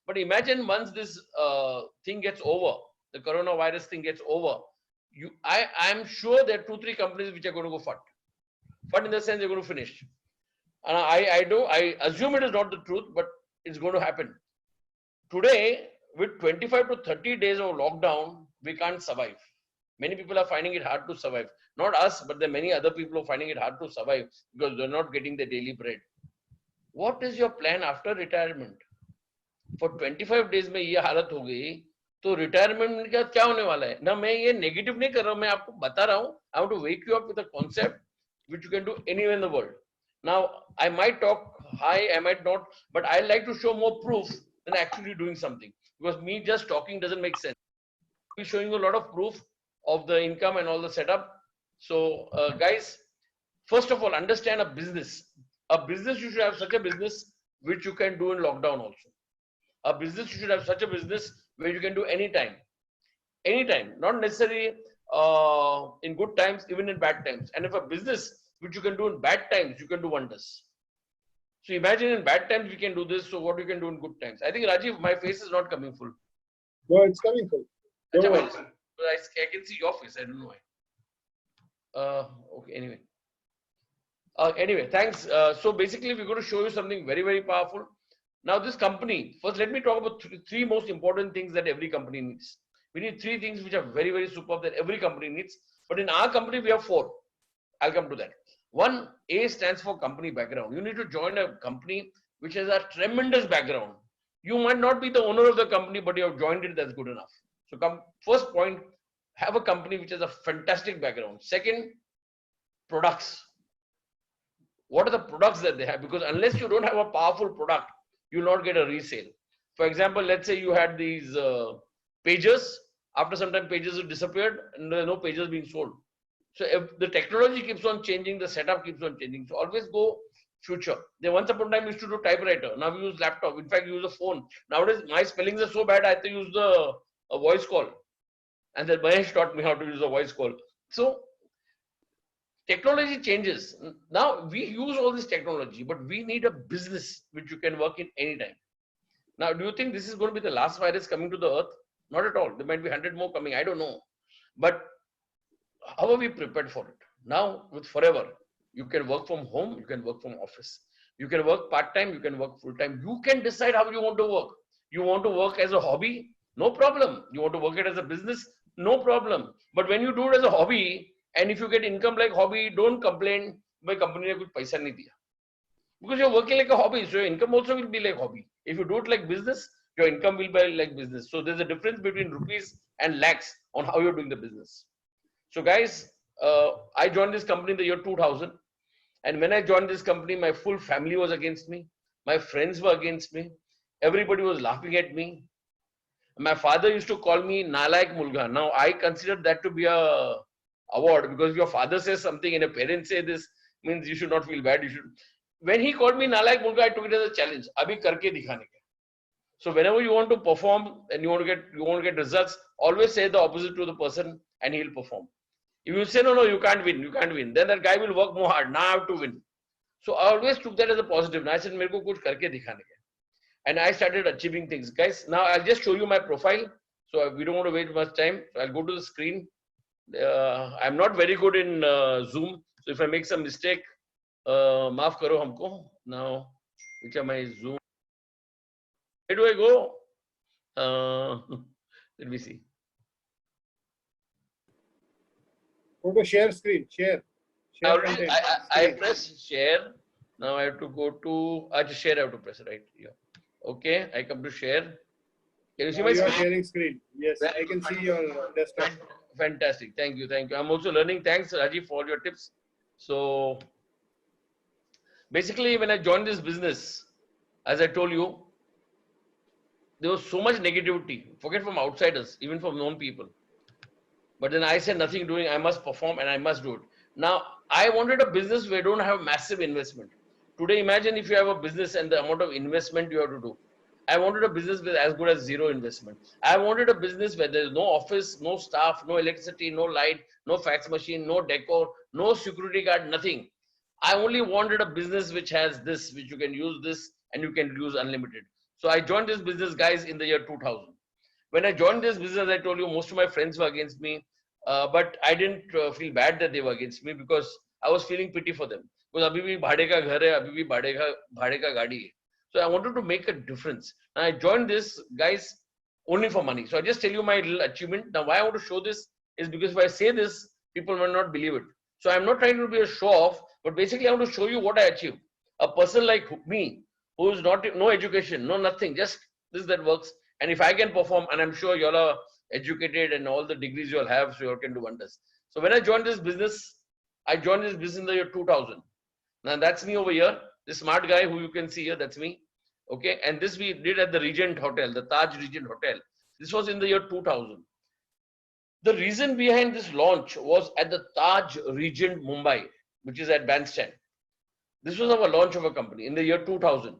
But imagine once this thing gets over, the coronavirus thing gets over, I'm sure there are 2-3 companies which are going to go fat. Fat in the sense they're going to finish. And I assume it is not the truth, but it's going to happen. Today, with 25 to 30 days of lockdown, we can't survive. Many people are finding it hard to survive. Not us, but there are many other people who are finding it hard to survive because they're not getting their daily bread. What is your plan after retirement? For 25 days में ये हालत हो गई तो retirement का क्या होने वाला है ना. मैं ये नेगेटिव नहीं कर रहा हूं, मैं आपको बता रहा हूं. I want to wake you up with a concept which you can do anywhere in the world. Now I might talk high, I might not, but I like to show more proof than actually doing something, because me just talking doesn't make sense. We're showing you a lot of proof of the income and all the setup. So guys, first of all, understand a business. A business, you should have such a business which you can do in lockdown also. A business, you should have such a business where you can do anytime, not necessarily in good times, even in bad times. And if a business which you can do in bad times, you can do wonders. So imagine in bad times we can do this, so what you can do in good times. I think Rajiv, my face is not coming full. No, it's coming full. I can see your face, I don't know why. Okay, anyway, thanks. So basically we're going to show you something very, very powerful. Now this company, first let me talk about three most important things that every company needs. We need 3 things which are very, very superb that every company needs. But in our company, we have 4. I'll come to that. 1, A stands for company background. You need to join a company which has a tremendous background. You might not be the owner of the company, but you have joined it, that's good enough. So first point, have a company which has a fantastic background. Second, products. What are the products that they have? Because unless you don't have a powerful product, you'll not get a resale. For example, let's say you had these pages. After some time, pages have disappeared and there are no pages being sold. So if the technology keeps on changing, the setup keeps on changing. So always go future. There once upon a time we used to do typewriter. Now we use laptop. In fact, we use a phone. Nowadays, my spellings are so bad, I have to use a voice call. And then Mahesh taught me how to use a voice call. So technology changes. Now we use all this technology, but we need a business which you can work in anytime. Now, do you think this is going to be the last virus coming to the earth? Not at all. There might be 100 more coming. I don't know. But how are we prepared for it? Now, with forever, you can work from home, you can work from office. You can work part-time, you can work full-time. You can decide how you want to work. You want to work as a hobby? No problem. You want to work it as a business? No problem. But when you do it as a hobby, and if you get income like hobby, don't complain, my company ne kuch paisa nahi diya. Because you're working like a hobby, so your income also will be like hobby. If you do it like business, your income will be like business. So there's a difference between rupees and lakhs on how you're doing the business. So guys, I joined this company in the year 2000. And when I joined this company, my full family was against me. My friends were against me. Everybody was laughing at me. My father used to call me Nalayak Mulga. Now I consider that to be a award, because if your father says something and a parent say this, means you should not feel bad. You should. When he called me Nalayak Mulga, I took it as a challenge. Abhi karke dikhane ka. So whenever you want to perform and you want to get results, always say the opposite to the person and he'll perform. If you say no, you can't win, then that guy will work more hard. Now I have to win. So I always took that as a positive. And I said, "Mereko kuch karke dikhane ka." And I started achieving things. Guys, now I'll just show you my profile. So we don't want to waste much time. So I'll go to the screen. I'm not very good in Zoom. So if I make some mistake, maaf karo humko. Now, which are my Zoom? Where do I go? Let me see. Go to share screen. Share I press share. Now I have to go to share. I have to press right. Yeah. Okay. I come to share. Can you see my screen? Sharing screen. Yes, I can see your desktop. Fantastic. Thank you. I'm also learning. Thanks, Rajiv, for all your tips. So basically, when I joined this business, as I told you, there was so much negativity. Forget from outsiders, even from known people. But then I said nothing doing. I must perform and I must do it. Now, I wanted a business where you don't have massive investment. Today, imagine if you have a business and the amount of investment you have to do. I wanted a business with as good as zero investment. I wanted a business where there's no office, no staff, no electricity, no light, no fax machine, no decor, no security guard, nothing. I only wanted a business which has this, which you can use this and you can use unlimited. So I joined this business, guys, in the year 2000. When I joined this business, I told you most of my friends were against me, but I didn't feel bad that they were against me because I was feeling pity for them. Because abhi bhi bhade ka ghar hai, abhi bhi bhade ka gaadi hai. So I wanted to make a difference. And I joined this, guys, only for money. So I just tell you my little achievement. Now, why I want to show this is because if I say this, people will not believe it. So I'm not trying to be a show off, but basically I want to show you what I achieved. A person like me, who is not no education, no nothing, just this that works. And if I can perform, and I'm sure you all are educated and all the degrees you all have, so you all can do wonders. So when I joined this business, I joined this business in the year 2000. Now that's me over here. This smart guy who you can see here, that's me. Okay, and this we did at the Regent Hotel, the Taj Regent Hotel. This was in the year 2000. The reason behind this launch was at the Taj Regent Mumbai, which is at Bandstand. This was our launch of a company in the year 2000.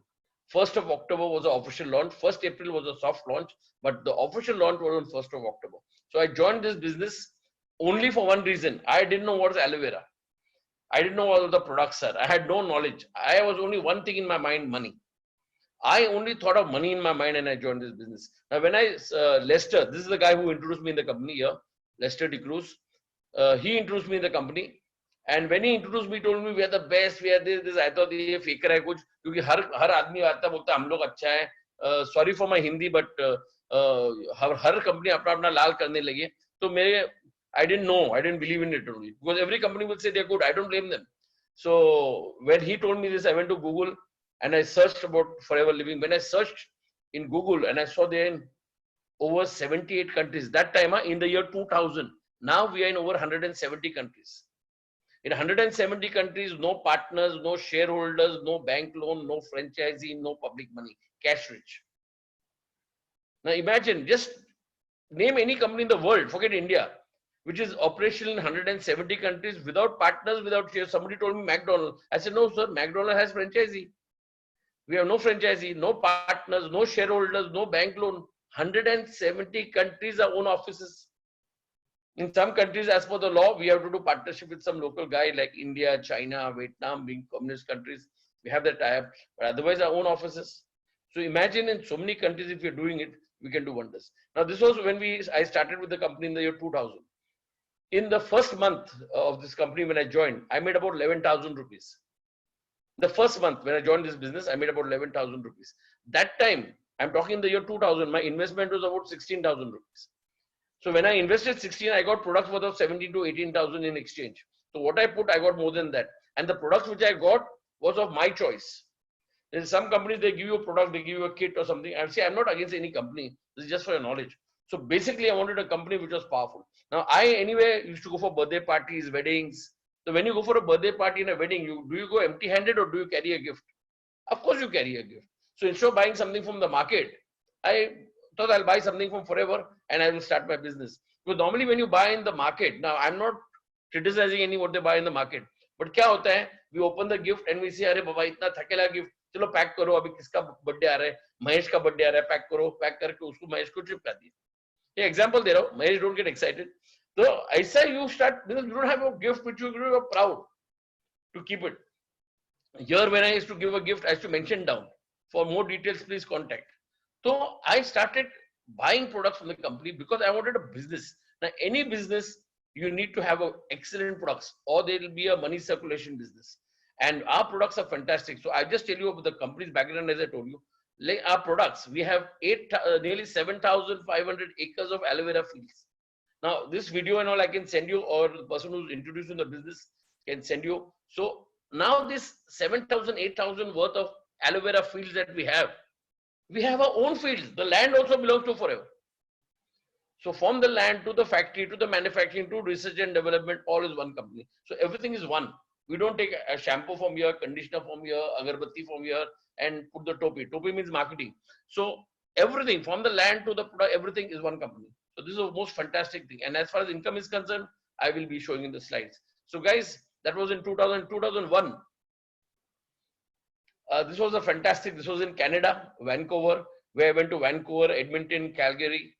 1st of October was the official launch. 1st April was a soft launch, but the official launch was on 1st of October. So I joined this business only for one reason. I didn't know what is aloe vera. I didn't know what the products are. I had no knowledge. I was only one thing in my mind, money. I only thought of money in my mind and I joined this business. Now, when Lester, this is the guy who introduced me in the company here, Lester De Cruz. He introduced me in the company. And when he introduced me, he told me we are the best, we are this. I thought ये faker है कुछ, क्योंकि हर आदमी आता बोलता हम लोग अच्छा है. Sorry for my Hindi, but her company अपना अपना लाल करने लगे. तो मेरे I didn't know, I didn't believe in it only because every company will say they're good. I don't blame them. So when he told me this, I went to Google and I searched about Forever Living. When I searched in Google and I saw they're in over 78 countries. That time in the year 2000. Now we are in over 170 countries. In 170 countries, no partners, no shareholders, no bank loan, no franchisee, no public money, cash rich. Now imagine, just name any company in the world, forget India, which is operational in 170 countries without partners, without shares. Somebody told me McDonald's. I said, no, sir, McDonald's has franchisee. We have no franchisee, no partners, no shareholders, no bank loan. 170 countries are own offices. In some countries, as per the law, we have to do partnership with some local guy like India, China, Vietnam, being communist countries. We have that tie-up, but otherwise our own offices. So imagine in so many countries, if you're doing it, we can do wonders. Now, this was when I started with the company in the year 2000. In the first month of this company, when I joined, I made about 11,000 rupees. The first month when I joined this business, I made about 11,000 rupees. That time, I'm talking the year 2000, my investment was about 16,000 rupees. So when I invested 16, I got products worth of 17 to 18,000 in exchange. So what I put, I got more than that. And the products which I got was of my choice. In some companies, they give you a product, they give you a kit or something. I say, I'm not against any company. This is just for your knowledge. So basically, I wanted a company which was powerful. Now, I anyway used to go for birthday parties, weddings. So when you go for a birthday party and a wedding, do you go empty-handed or do you carry a gift? Of course, you carry a gift. So instead of buying something from the market, I thought I'll buy something from Forever and I will start my business. Because normally when you buy in the market, now I'm not criticizing any what they buy in the market, but क्या होता है? We open the gift and we say, अरे बाबा इतना थकेला gift, चलो pack करो, अभी किसका birthday आ रहा है, महेश का बर्थडे आ रहा है, पैक करो, पैक करके उसको महेश को चिपका दिए. ये एग्जांपल दे रहा हूँ, Mahesh don't get excited. So ऐसा you start because you don't have a gift which you are proud to keep it. Here when I used to give a gift, I used to mention down. For more details, please contact. So I started buying products from the company because I wanted a business. Now, any business, you need to have excellent products or there will be a money circulation business. And our products are fantastic. So I just tell you about the company's background as I told you. Like our products, we have nearly 7,500 acres of aloe vera fields. Now, this video and all I can send you, or the person who's introducing the business can send you. So now this 7,000, 8,000 worth of aloe vera fields that we have our own fields. The land also belongs to Forever. So from the land to the factory, to the manufacturing, to research and development, all is one company. So everything is one. We don't take a shampoo from here, conditioner from here, agarbatti from here, and put the topi. Topi means marketing. So everything from the land to the product, everything is one company. So this is the most fantastic thing. And as far as income is concerned, I will be showing in the slides. So guys, that was in 2001. This was a fantastic, this was in Canada, Vancouver, where I went to Vancouver, Edmonton, Calgary.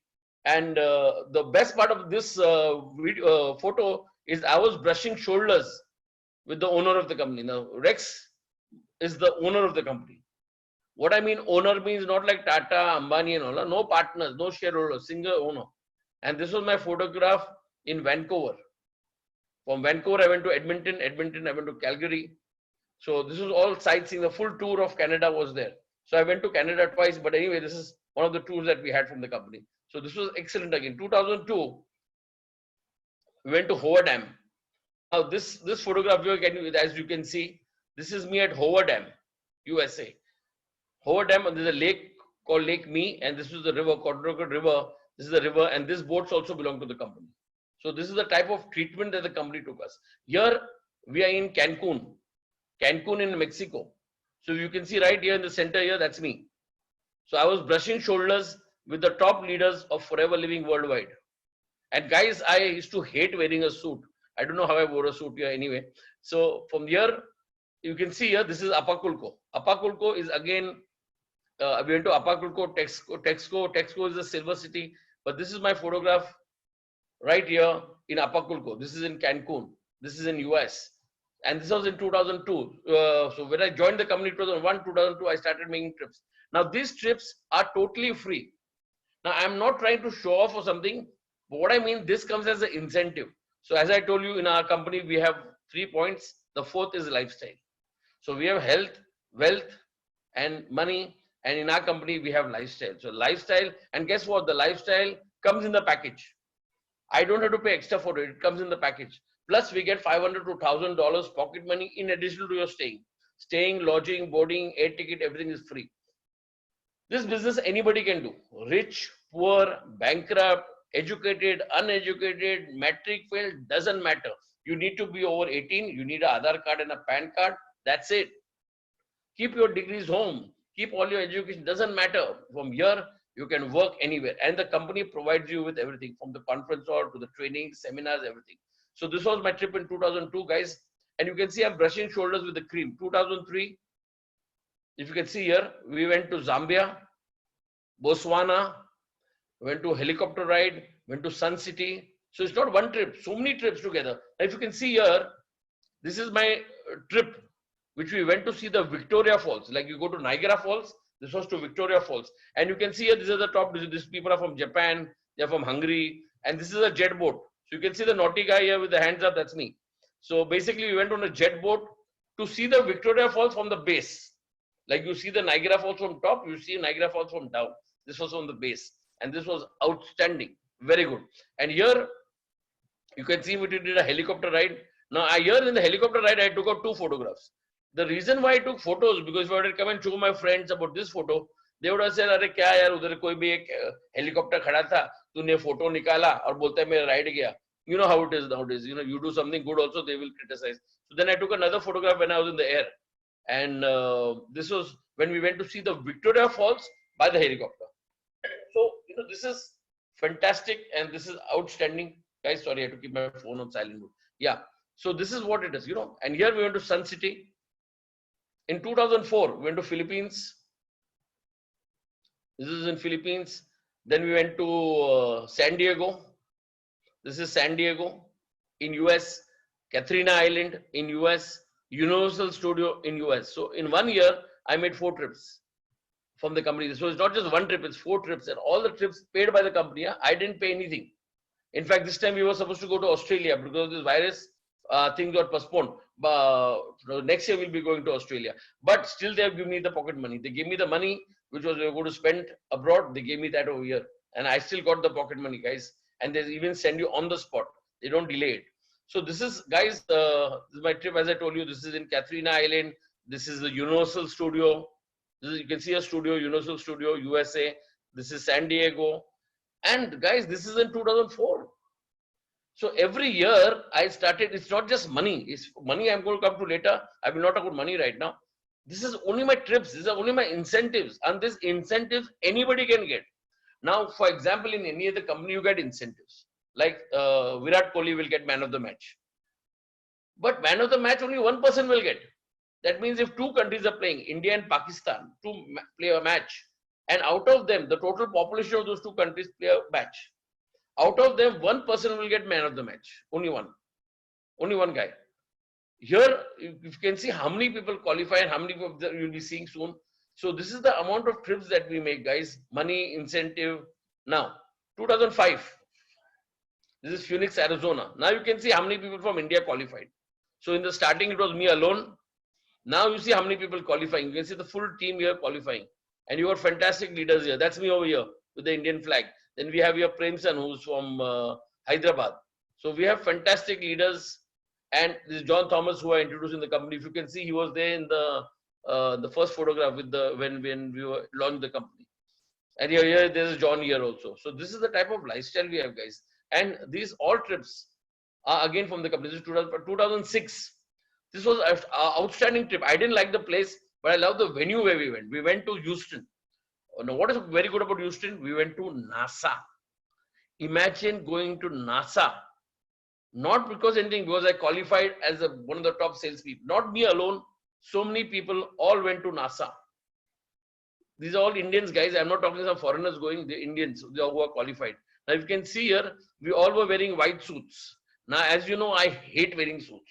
And the best part of this photo is I was brushing shoulders with the owner of the company. Now, Rex is the owner of the company. What I mean owner means not like Tata, Ambani and all. No partners, no shareholders, single owner. And this was my photograph in Vancouver. From Vancouver, I went to Edmonton. Edmonton, I went to Calgary. So this was all sightseeing. The full tour of Canada was there. So I went to Canada twice. But anyway, this is one of the tours that we had from the company. So this was excellent again. 2002, we went to Hoover Dam. Now this photograph here, as you can see, this is me at Hoover Dam, USA. Hoover Dam, there's a lake called Lake Me, and this is the river, Codroga River. This is the river, and these boats also belong to the company. So this is the type of treatment that the company took us. Here we are in Cancun in Mexico. So you can see right here in the center here, that's me. So I was brushing shoulders with the top leaders of Forever Living worldwide. And guys, I used to hate wearing a suit. I don't know how I wore a suit here anyway. So from here, you can see here, this is Acapulco. Acapulco is again, we went to Acapulco, Texcoco is a silver city. But this is my photograph right here in Acapulco. This is in Cancun. This is in US. And this was in 2002. So when I joined the company in 2001, 2002, I started making trips. Now these trips are totally free. Now I'm not trying to show off or something, but what I mean, this comes as an incentive. So as I told you, in our company, we have 3 points. The fourth is lifestyle. So we have health, wealth, and money. And in our company, we have lifestyle. So lifestyle, and guess what? The lifestyle comes in the package. I don't have to pay extra for it. It comes in the package. Plus, we get $500 to $1,000 pocket money in addition to your staying. Staying, lodging, boarding, air ticket, everything is free. This business anybody can do. Rich, poor, bankrupt, educated, uneducated, matric failed, doesn't matter. You need to be over 18. You need an Aadhaar card and a PAN card. That's it. Keep your degrees home. Keep all your education. Doesn't matter. From here, you can work anywhere. And the company provides you with everything from the conference hall to the training, seminars, everything. So this was my trip in 2002, guys. And you can see I'm brushing shoulders with the cream. 2003, if you can see here, we went to Zambia, Botswana, went to helicopter ride, went to Sun City. So it's not one trip, so many trips together. And if you can see here, this is my trip, which we went to see the Victoria Falls. Like you go to Niagara Falls, this was to Victoria Falls. And you can see here, these are the top, these people are from Japan, they're from Hungary, and this is a jet boat. So you can see the naughty guy here with the hands up, that's me. So basically we went on a jet boat to see the Victoria Falls from the base. Like you see the Niagara Falls from top, you see Niagara Falls from down. This was on the base. And this was outstanding, very good. And here, you can see we did a helicopter ride. Now here in the helicopter ride, I took out 2 photographs. The reason why I took photos, because if I would come and show my friends about this photo, they would have said, "Arey kya yaar, udhar koi bhi ek helicopter khada tha, तूने photo निकाला और बोलता है मैं ride गया." You know how it is nowadays. You know, you do something good also, they will criticize. So then I took another photograph when I was in the air, and this was when we went to see the Victoria Falls by the helicopter. So you know, this is fantastic and this is outstanding, guys. Sorry, I had to keep my phone on silent mode. Yeah. So this is what it is, you know. And here we went to Sun City. In 2004, we went to Philippines. This is in Philippines. Then we went to San Diego. This is San Diego in US. Katrina Island in US. Universal Studio in US. So in 1 year, I made 4 trips from the company. So it's not just one trip, it's 4 trips. And all the trips paid by the company. I didn't pay anything. In fact, this time we were supposed to go to Australia because of this virus. Things got postponed. Next year we'll be going to Australia. But still they have given me the pocket money. They gave me the money which was we were going to spend abroad. They gave me that over here. And I still got the pocket money, guys. And they even send you on the spot. They don't delay it. So this is, guys, this is my trip. As I told you, this is in Katrina Island. This is the Universal Studio. This is, you can see a studio, Universal Studio, USA. This is San Diego. And guys, this is in 2004. So every year I started, it's not just money. It's money I'm going to come to later. I will not talk about money right now. This is only my trips. These are only my incentives. And these incentives anybody can get. Now, for example, in any other company, you get incentives. Like Virat Kohli will get man of the match. But man of the match, only one person will get. That means if 2 countries are playing, India and Pakistan, to play a match, and out of them, the total population of those 2 countries play a match. Out of them, 1 person will get man of the match. Only one. Only one guy. Here, you can see how many people qualify and how many people you'll be seeing soon. So this is the amount of trips that we make, guys. Money, incentive. Now, 2005. This is Phoenix, Arizona. Now you can see how many people from India qualified. So in the starting, it was me alone. Now you see how many people qualifying. You can see the full team here qualifying. And you got fantastic leaders here. That's me over here with the Indian flag. Then we have here Premsan, who's from Hyderabad. So we have fantastic leaders. And this is John Thomas, who I introduced in the company. If you can see, he was there in the first photograph with the when we were launched the company. And here there's John here also. So this is the type of lifestyle we have, guys. And these all trips are again from the company. This is 2006. This was an outstanding trip. I didn't like the place, but I love the venue where we went. We went to Houston. Now, what is very good about Houston? We went to NASA. Imagine going to NASA. Not because anything, because I qualified as one of the top salespeople. Not me alone. So many people all went to NASA. These are all Indians, guys. I'm not talking some foreigners going. The Indians who are qualified. Now, if you can see here, we all were wearing white suits. Now, as you know, I hate wearing suits.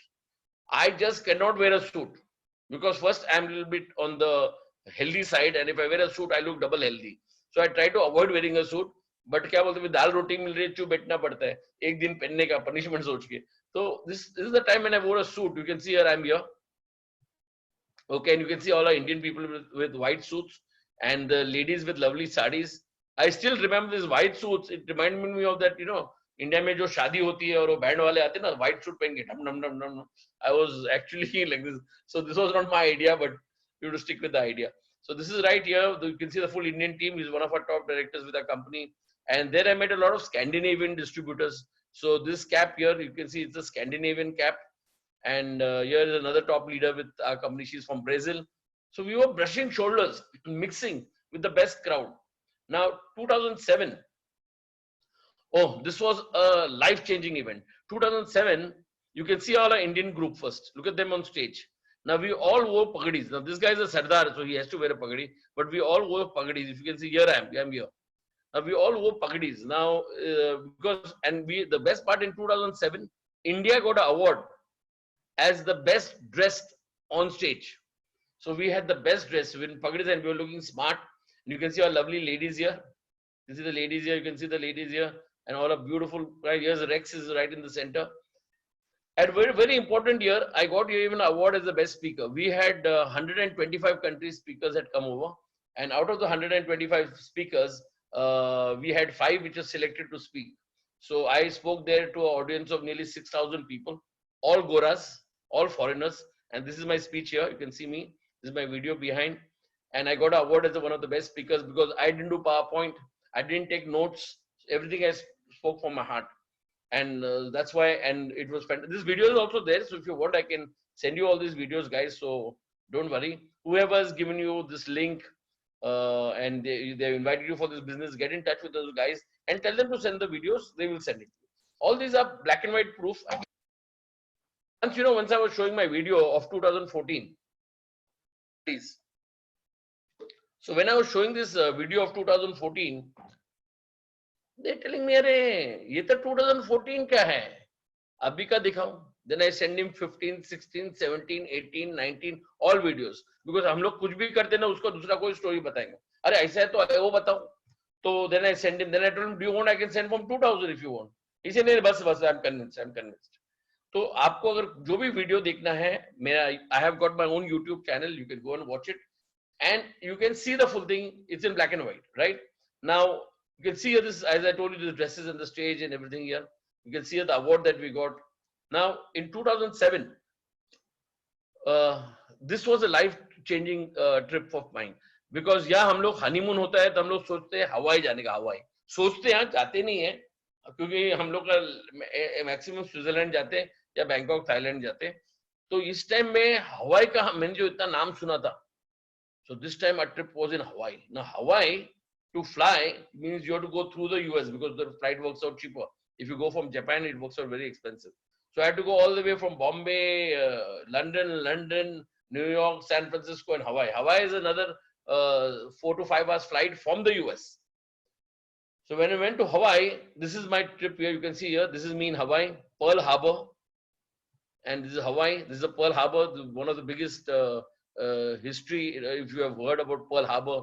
I just cannot wear a suit because first I'm a little bit on the healthy side, and if I wear a suit, I look double healthy. So I try to avoid wearing a suit. But क्या बोलते हैं दाल रोटी मिल रही है चुप बैठना पड़ता है एक दिन पहनने का punishment सोच के. So this is the time when I wore a suit. You can see here I'm here. Okay, and you can see all our Indian people with white suits and the ladies with lovely sarees. I still remember these white suits. It reminded me of that, India में जो शादी होती है और वो band वाले आते हैं ना व्हाइट सूट पहन के डम डम डम डम. I was actually like this. So this was not my idea, but you have to stick with the idea. So this is right here. You can see the full Indian team. He's one of our top directors with our company. And there I met a lot of Scandinavian distributors. So this cap here, you can see it's a Scandinavian cap. And here is another top leader with our company. She's from Brazil. So we were brushing shoulders, mixing with the best crowd. Now, 2007. Oh, this was a life-changing event. 2007, you can see all our Indian group first. Look at them on stage. Now, we all wore pagadis. Now, this guy is a Sardar, so he has to wear a pagadi. But we all wore pagadis. If you can see, here I'm here. Now, we all wore pagadis. Now, the best part in 2007, India got an award as the best dressed on stage. So, we had the best dress in pagadis and we were looking smart. And you can see our lovely ladies here. You see the ladies here. You can see the ladies here. And all are beautiful. Right here's Rex is right in the center. At very, very important year, I got even an award as the best speaker. We had 125 countries speakers had come over. And out of the 125 speakers, we had 5 which were selected to speak. So I spoke there to an audience of nearly 6,000 people, all Goras, all foreigners. And this is my speech here. You can see me. This is my video behind. And I got an award as one of the best speakers because I didn't do PowerPoint. I didn't take notes. Everything I spoke from my heart. And that's why, and it was fantastic. This video is also there. So if you want, I can send you all these videos, guys. So don't worry. Whoever has given you this link and they invited you for this business, get in touch with those guys and tell them to send the videos. They will send it. All these are black and white proof. Once I was showing my video of 2014. Please. So when I was showing this video of 2014, they're telling me, "Arey, ये तो 2014 क्या है? अभी का दिखाऊं?" Then I send him 15, 16, 17, 18, 19, all videos. Because हम लोग कुछ भी करते ना उसको दूसरा कोई story बताएंगे. अरे ऐसा है तो वो बताओ. तो then I send him. Then I told him, "Do you want? I can send from 2000 if you want." He said, "नहीं बस I'm convinced. तो आपको अगर जो भी वीडियो देखना है मेरा I have got my own YouTube channel. You can go and watch it. And you can see the full thing. It's in black and white, right? Now, you can see here this, as I told you, the dresses and the stage and everything here. You can see here the award that we got. Now, in 2007, this was a life-changing trip of mine. Because यहाँ हम लोग honeymoon होता है तो हम लोग सोचते हैं हवाई जाने का हवाई. सोचते हैं जाते नहीं हैं क्योंकि हम लोग का मैक्सिमम स्विट्जरलैंड जाते हैं या बैंकॉक थाईलैंड जाते हैं. तो इस टाइम में हवाई का मैंने जो इतना नाम सुना था. So this time our trip was in Hawaii. Now Hawaii, to fly means you have to go through the US because the flight works out cheaper. If you go from Japan, it works out very expensive. So I had to go all the way from Bombay, London, New York, San Francisco, and Hawaii. Hawaii is another 4 to 5 hours flight from the US. So when I went to Hawaii, this is my trip here. You can see here, this is me in Hawaii, Pearl Harbor. And this is Hawaii. This is a Pearl Harbor, one of the biggest history. If you have heard about Pearl Harbor,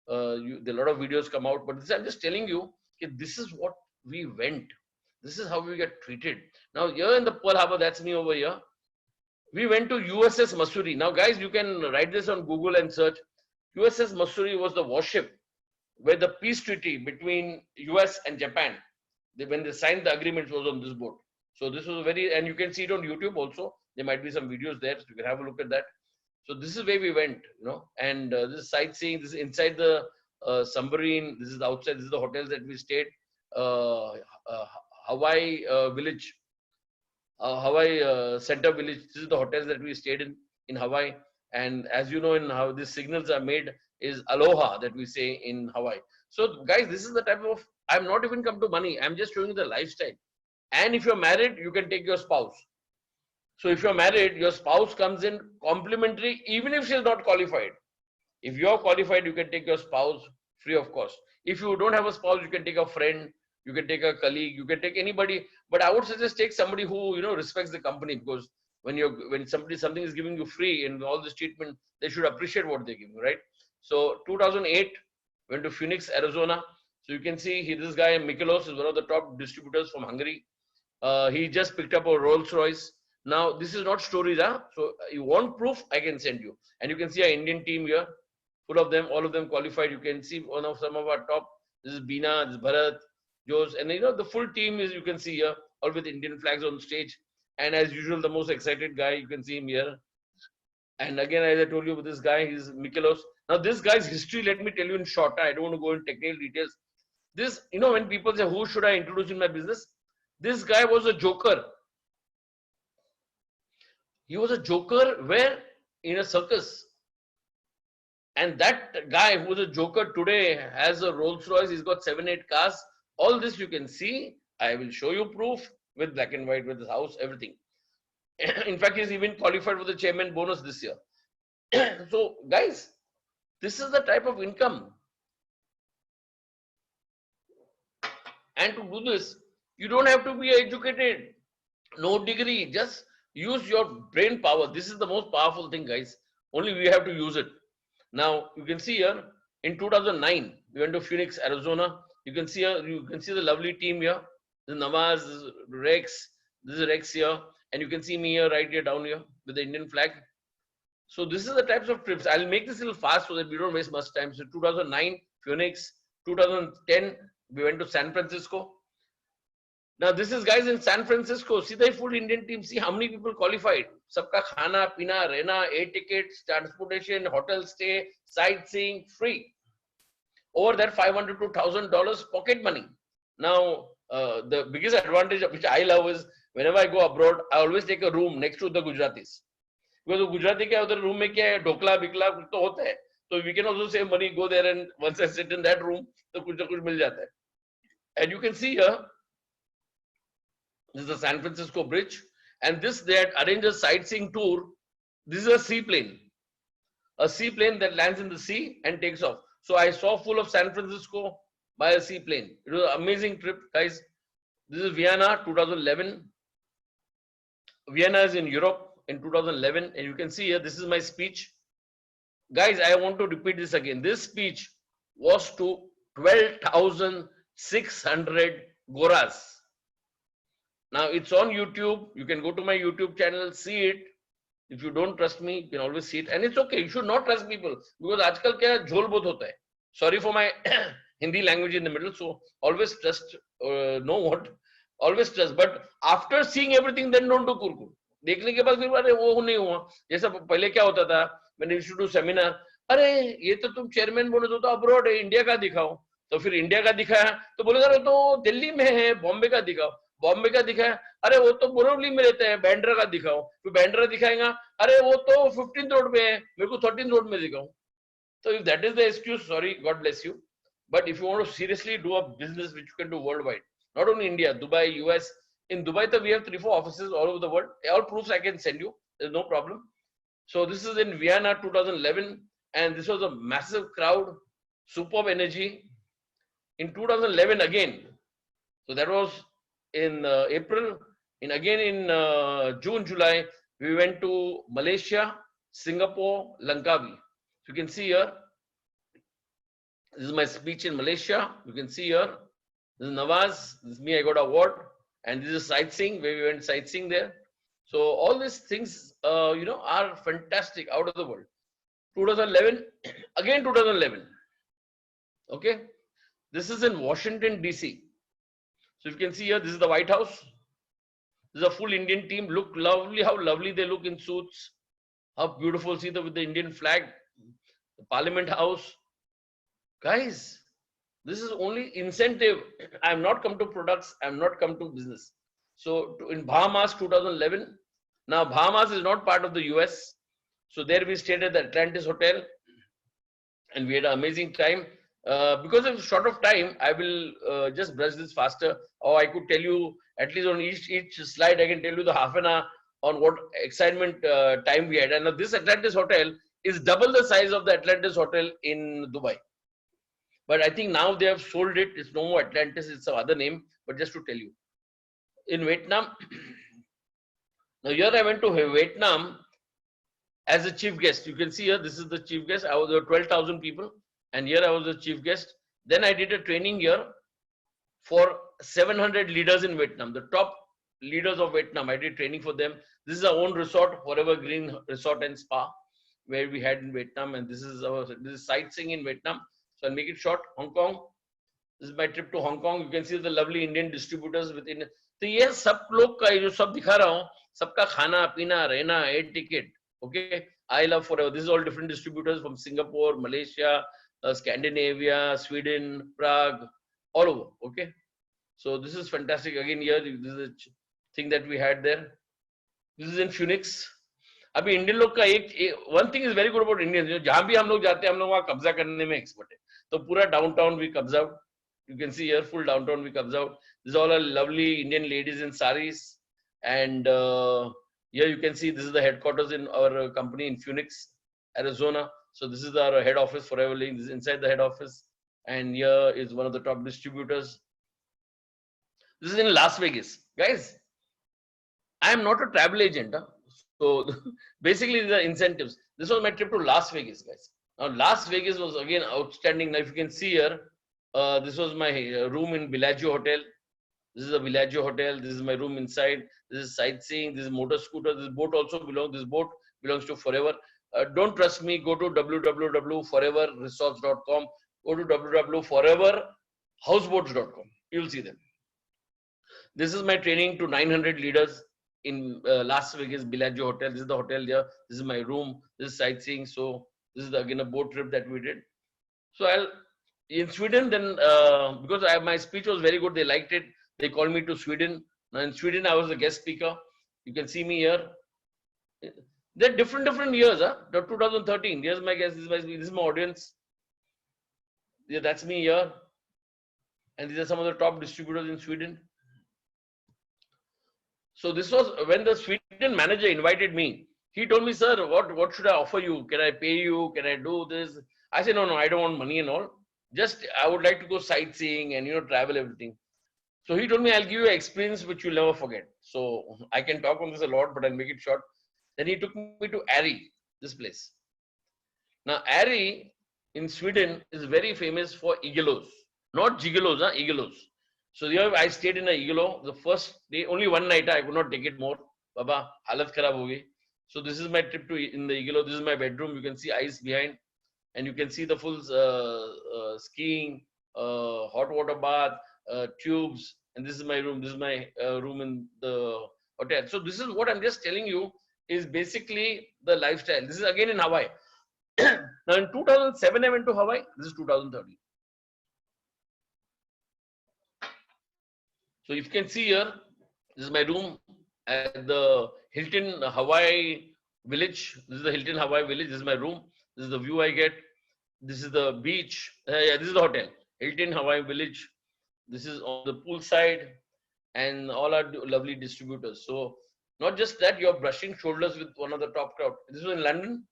there are a lot of videos come out. But I'm just telling you, this is what we went. This is how we get treated. Now, here in the Pearl Harbor, that's me over here. We went to USS Mussoorie. Now, guys, you can write this on Google and search. USS Mussoorie was the warship where the peace treaty between US and Japan, when they signed the agreement, was on this boat. So this was and you can see it on YouTube also. There might be some videos there, so you can have a look at that. So this is where we went, and this is sightseeing. This is inside the submarine. This is the outside. This is the hotels that we stayed. Hawaii Village, Hawaii Center Village. This is the hotels that we stayed in Hawaii. And as you know, in how these signals are made is aloha that we say in Hawaii. So guys, this is the type of, I'm not even come to money. I'm just showing you the lifestyle. And if you're married, you can take your spouse. So if you're married, your spouse comes in complimentary, even if she's not qualified. If you're qualified, you can take your spouse free of cost. If you don't have a spouse, you can take a friend, you can take a colleague, you can take anybody. But I would suggest take somebody who respects the company, because when something is giving you free and all this treatment, they should appreciate what they're giving, right? So 2008, went to Phoenix, Arizona. So you can see this guy Michalos is one of the top distributors from Hungary. He just picked up a Rolls Royce. Now this is not stories, huh? So you want proof? I can send you. And you can see our Indian team here, full of them, all of them qualified. You can see some of our top. This is Bina, this is Bharat, Jose, and the full team is, you can see here, all with Indian flags on stage. And as usual, the most excited guy, you can see him here. And again, as I told you, this guy, he's Michalos. Now, this guy's history, let me tell you in short. I don't want to go into technical details. This, when people say, who should I introduce in my business? This guy was a joker. He was a joker where? In a circus. And that guy who was a joker today has a Rolls Royce. He's got 7-8 cars. All this you can see. I will show you proof with black and white, with his house, everything. In fact, he's even qualified for the chairman bonus this year. So, guys, this is the type of income. And to do this, you don't have to be educated, no degree, just use your brain power. This is the most powerful thing, guys. Only we have to use it. Now, you can see here, in 2009, we went to Phoenix, Arizona. You can see here, you can see the lovely team here. This is Nawaz, this is Rex, this is Rex here. And you can see me here, right here, down here, with the Indian flag. So this is the types of trips. I'll make this a little fast so that we don't waste much time. So 2009, Phoenix. 2010, we went to San Francisco. Now this is guys in San Francisco. See the full Indian team. See how many people qualified. Sabka khana, pina, rehna, air tickets, transportation, hotel stay, sightseeing, free. Over that $500 to $1,000 pocket money. Now the biggest advantage which I love is whenever I go abroad, I always take a room next to the Gujaratis. Because the Gujarati ke other room mein kya hai, dhokla, bikla, kuch to hota hai. So we can also save money, go there, and once I sit in that room, to kuch na kuch mil jata hai. And you can see here, this is the San Francisco Bridge, and this they had arranged a sightseeing tour. This is a seaplane that lands in the sea and takes off. So I saw full of San Francisco by a seaplane. It was an amazing trip, guys. This is Vienna, 2011. Vienna is in Europe in 2011, and you can see here, this is my speech. Guys, I want to repeat this again. This speech was to 12,600 Goras. Now it's on YouTube. You can go to my YouTube channel, see it. If you don't trust me, you can always see it. And it's okay. You should not trust people, because आजकल क्या झोल बहुत होता है. Sorry for my Hindi language in the middle. So always trust. Always trust. But after seeing everything, then don't do kurkur. देखने के बाद फिर अरे वो नहीं हुआ. जैसा पहले क्या होता था, when you should do seminar, अरे ये तो तुम चेयरमैन बोले तो अब्रॉड है, इंडिया का दिखाओ. तो फिर इंडिया का दिखाया तो बोलेगा अरे तो दिल्ली में है, बॉम्बे का दिखाओ. बॉम्बे का दिखाया, अरे वो तो बोरीवली में रहते हैं, बैंड्रा का दिखाओ. फिर बैंड्रा दिखाएगा, अरे वो तो 15th रोड पे है, मेरे को 13th रोड में दिखाओ. So if that is the excuse, sorry, God bless you. But if you want to seriously do a business which you can do worldwide, not only India, Dubai, US. In Dubai, we have 3-4 offices all over the world. All proofs I can send you. There's no problem. So this is in Vienna, 2011, and this was a massive crowd, superb energy. In 2011 again, so that was in April. Again in June, July, we went to Malaysia, Singapore, Langkawi. So you can see here, this is my speech in Malaysia. You can see here, this is Nawaz, this is me, I got an award. And this is sightseeing, where we went sightseeing there. So all these things, are fantastic, out of the world. 2011, again 2011. Okay. This is in Washington, DC. So you can see here, this is the White House. This is a full Indian team. Look lovely, how lovely they look in suits. How beautiful, see with the Indian flag. The Parliament House. Guys, this is only incentive. I have not come to products. I have not come to business. So in Bahamas 2011. Now Bahamas is not part of the US. So there we stayed at the Atlantis Hotel. And we had an amazing time. Because of short of time, I will just brush this faster. Or I could tell you, at least on each slide, I can tell you the half an hour on what excitement time we had. And now this Atlantis Hotel is double the size of the Atlantis Hotel in Dubai. But I think now they have sold it. It's no more Atlantis. It's some other name. But just to tell you. In Vietnam, now here I went to Vietnam as a chief guest. You can see here, this is the chief guest. I was 12,000 people. And here I was the chief guest. Then I did a training here for 700 leaders in Vietnam. The top leaders of Vietnam. I did training for them. This is our own resort, Forever Green Resort and Spa, where we had in Vietnam. And this is sightseeing in Vietnam. So I'll make it short. Hong Kong. This is my trip to Hong Kong. You can see the lovely Indian distributors within. So ये सब लोग का जो सब दिखा रहा हूँ, सबका खाना पीना रहना air ticket. Okay, I love Forever. This is all different distributors from Singapore, Malaysia, Scandinavia, Sweden, Prague, all over. Okay, so this is fantastic. Again, here this is a thing that we had there. This is in Phoenix. अभी Indian लोग का एक one thing is very good about Indians. जहाँ भी हम लोग जाते हैं, हम लोग वहाँ कब्जा करने में expert है. तो पूरा downtown we comes out. You can see here full downtown we comes out. This is all a lovely Indian ladies in saris, and here you can see this is the headquarters in our company in Phoenix, Arizona. So this is our head office, Forever Living. This is inside the head office, and here is one of the top distributors. This is in Las Vegas, guys. I am not a travel agent, huh? So basically the incentives. This was my trip to Las Vegas, guys. Now Las Vegas was again outstanding. Now if you can see here, this was my room in Bellagio Hotel. This is a Bellagio Hotel. This is my room inside. This is sightseeing. This is motor scooter. This boat also belongs. This boat belongs to Forever. Don't trust me. Go to www.foreverresorts.com. Go to www.foreverhouseboats.com. You'll see them. This is my training to 900 leaders in Las Vegas Bellagio Hotel. This is the hotel here. This is my room. This is sightseeing. So this is again a boat trip that we did. So in Sweden then because my speech was very good, they liked it. They called me to Sweden. Now in Sweden I was a guest speaker. You can see me here. They're different years. 2013. Here's my guest. This is my audience. Yeah, that's me here. And these are some of the top distributors in Sweden. So this was when the Sweden manager invited me. He told me, sir, what should I offer you? Can I pay you? Can I do this? I said, no, I don't want money and all. Just I would like to go sightseeing and travel everything. So he told me, I'll give you an experience which you'll never forget. So I can talk on this a lot, but I'll make it short. Then he took me to Ari, this place. Now Ari in Sweden is very famous for igloo. Not gigolos, igloo. So here I stayed in a igloo. The first day, only one night, I could not take it more. Baba, halat kharab ho gayi. So this is my trip in the igloo. This is my bedroom. You can see ice behind. And you can see the full skiing, hot water bath, tubes. And this is my room. This is my room in the hotel. So this is what I'm just telling you is basically the lifestyle. This is again in Hawaii. Now in 2007, I went to Hawaii. This is 2013. So if you can see here, this is my room at the Hilton Hawaii Village. This is the Hilton Hawaii Village. This is my room. This is the view I get. This is the beach. Yeah, this is the hotel. Hilton Hawaii Village. This is on the pool side, and all our lovely distributors. So not just that, you're brushing shoulders with one of the top crowd. This was in London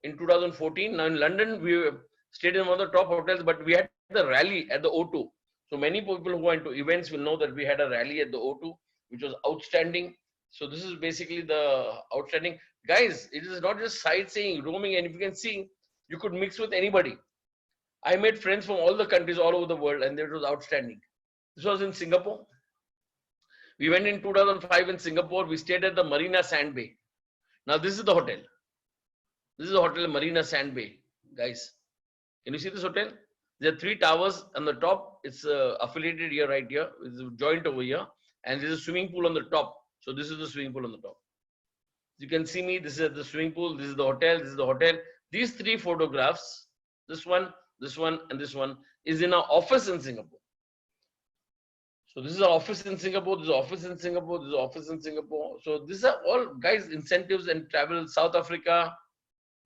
in 2014. Now in London, we stayed in one of the top hotels, but we had the rally at the O2. So many people who are into events will know that we had a rally at the O2, which was outstanding. So this is basically the outstanding. Guys, it is not just sightseeing, roaming, and if you can see, you could mix with anybody. I made friends from all the countries all over the world, and it was outstanding. This was in Singapore. We went in 2005 in Singapore. We stayed at the Marina Sand Bay. Now, this is the hotel. This is the hotel Marina Sand Bay, guys. Can you see this hotel? There are 3 towers on the top. It's affiliated here, right here. It's a joint over here. And there's a swimming pool on the top. So this is the swimming pool on the top. You can see me. This is the swimming pool. This is the hotel. This is the hotel. These 3 photographs, this one, and this one, is in our office in Singapore. So this is our office in Singapore. This is office in Singapore. This is office in Singapore. So these are all, guys, incentives and travel. South Africa,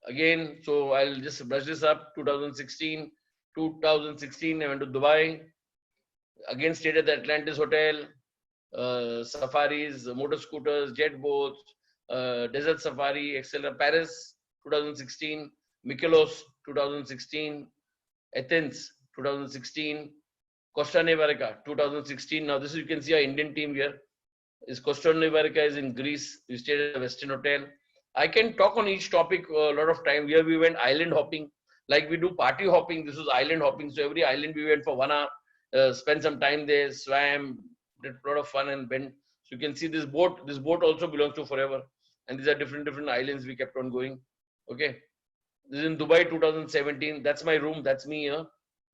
again. So I'll just brush this up. 2016. 2016, I went to Dubai. Again, stayed at the Atlantis Hotel. Safaris, motor scooters, jet boats, desert safari, etc. Paris, 2016. Mykonos, 2016. Athens, 2016. Costa Nevarica, 2016. Now, this is, you can see our Indian team here. Costa Nevarica is in Greece. We stayed at a Western Hotel. I can talk on each topic a lot of time. Here we went island hopping. Like we do party hopping, this was island hopping. So every island we went for 1 hour, spent some time there, swam, did a lot of fun and went. So you can see this boat. This boat also belongs to Forever. And these are different islands we kept on going. Okay. This is in Dubai 2017. That's my room. That's me here.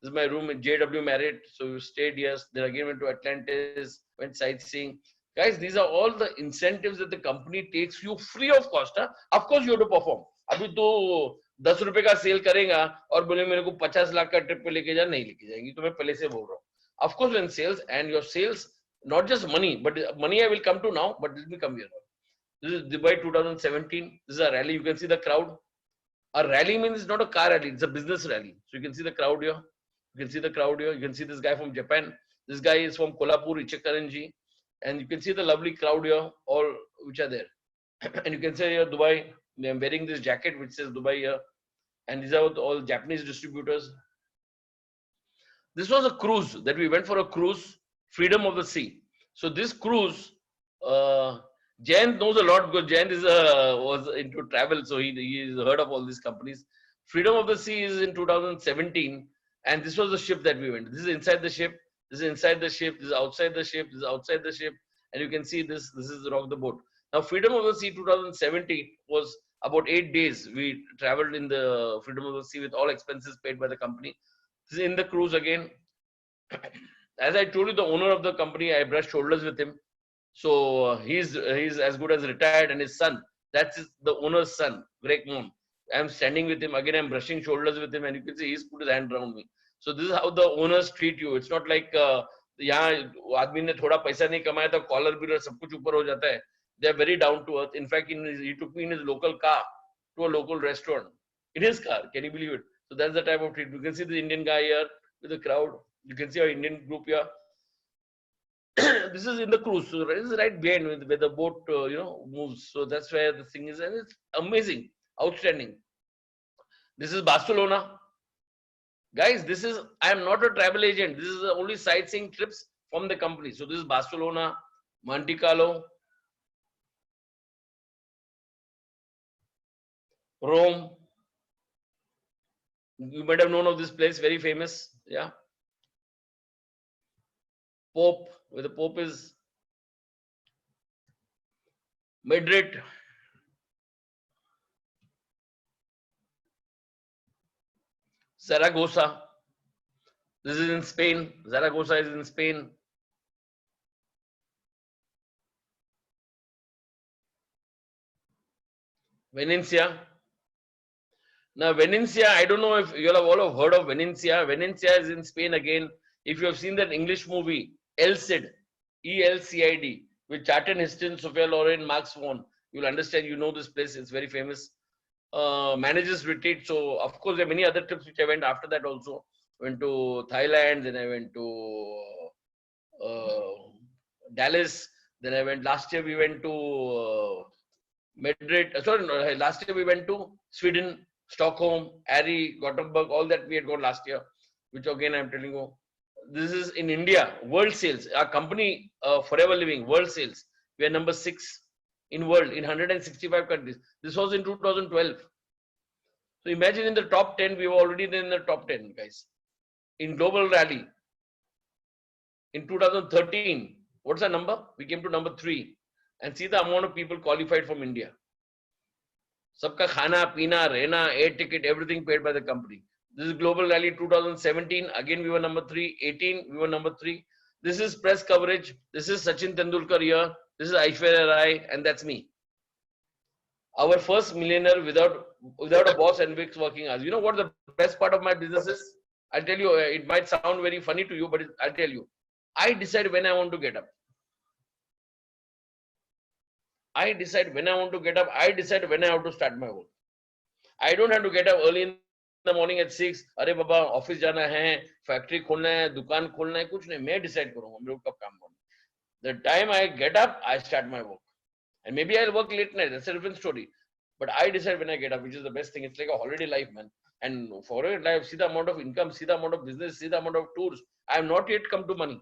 This is my room in JW Marriott. So we stayed here. Then again went to Atlantis, went sightseeing. Guys, these are all the incentives that the company takes you free of cost. Huh? Of course, you have to perform. Abhi to 10 रुपए का cell करेगा और बोले मेरे को 50 लाख का trip पे लेके जा, नहीं लेके जाएंगी. तो मैं पहले से बोल रहा हूँ. Of course, when sales and your sales, not just money, but money I will come to now, but let me come here. This is Dubai 2017. This is a rally. You can see the crowd. A rally means it's not a car rally, it's a business rally. So you can see the crowd here. You can see the crowd here. You can see this guy from Japan. This guy is from Kolhapur, Ichekaranji. And you can see the lovely crowd here, all which are there. And you can see here Dubai. I'm wearing this jacket which says Dubai here. And these are all Japanese distributors. This was a cruise that we went for a cruise, Freedom of the Sea. So this cruise, Jayant knows a lot because Jayant was into travel. So he's heard of all these companies. Freedom of the Sea is in 2017. And this was the ship that we went. This is inside the ship. This is inside the ship. This is outside the ship. This is outside the ship. And you can see this. This is Rock the Boat. Now, Freedom of the Sea 2017 was about 8 days. We traveled in the Freedom of the Sea with all expenses paid by the company. This is in the cruise again. As I told you, the owner of the company, I brushed shoulders with him. So he's as good as retired, and his son, the owner's son, Greg Moon. I'm standing with him. Again, I'm brushing shoulders with him, and you can see he's put his hand around me. So this is how the owners treat you. It's not like यहाँ आदमी ने थोड़ा पैसा नहीं कमाया तो collar भी सब कुछ ऊपर हो जाता है. They are very down to earth. In fact, he took me in his local car to a local restaurant. In his car, can you believe it? So that's the type of treat. You can see the Indian guy here with the crowd. You can see our Indian group here. This is in the cruise. So this is right behind where the boat moves. So that's where the thing is, and it's amazing, outstanding. This is Barcelona. Guys, I am not a travel agent. This is the only sightseeing trips from the company. So this is Barcelona, Monte Carlo, Rome. You might have known of this place, very famous. Yeah. Pope, where the Pope is. Madrid. Zaragoza. This is in Spain. Zaragoza is in Spain. Valencia. Now, Valencia, I don't know if you all have heard of Valencia. Valencia is in Spain again. If you have seen that English movie, El Cid, ELCID, with Charlton Heston, Sophia Loren, Mark Swan, you'll understand, you know this place, it's very famous. Managers retreat. So, of course, there are many other trips which I went after that also. Went to Thailand, then I went to Dallas, then I went, last year we went to Madrid, last year we went to Sweden, Stockholm, Ari, Gothenburg, all that we had gone last year, which again I'm telling you. This is in India, World Sales, our company, Forever Living, World Sales. We are number 6. in world in 165 countries. This was in 2012. So imagine in the top 10, we were already in the top 10, guys. In global rally, in 2013, what's the number? We came to number 3. And see the amount of people qualified from India. Sabka khana, pina, rehna, air ticket, everything paid by the company. This is Global Rally 2017. Again, we were number 3. 18, we were number 3. This is press coverage. This is Sachin Tendulkar here. This is Aishwarya Rai, and that's me. Our first millionaire without a boss and weeks working hours. You know what the best part of my business is? I'll tell you, it might sound very funny to you, but I'll tell you. I decide when I want to get up. I decide when I want to get up. I decide when I have to start my work. I don't have to get up early in the morning at 6. अरे बाबा office जाना है, factory खोलना है, दुकान खोलना है, कुछ नहीं. मैं डिसाइड करूंगा मेरे को कब काम करना. The time I get up, I start my work. And maybe I'll work late night. That's a different story. But I decide when I get up, which is the best thing. It's like a holiday life, man. And for a life, see the amount of income, see the amount of business, see the amount of tours. I have not yet come to money.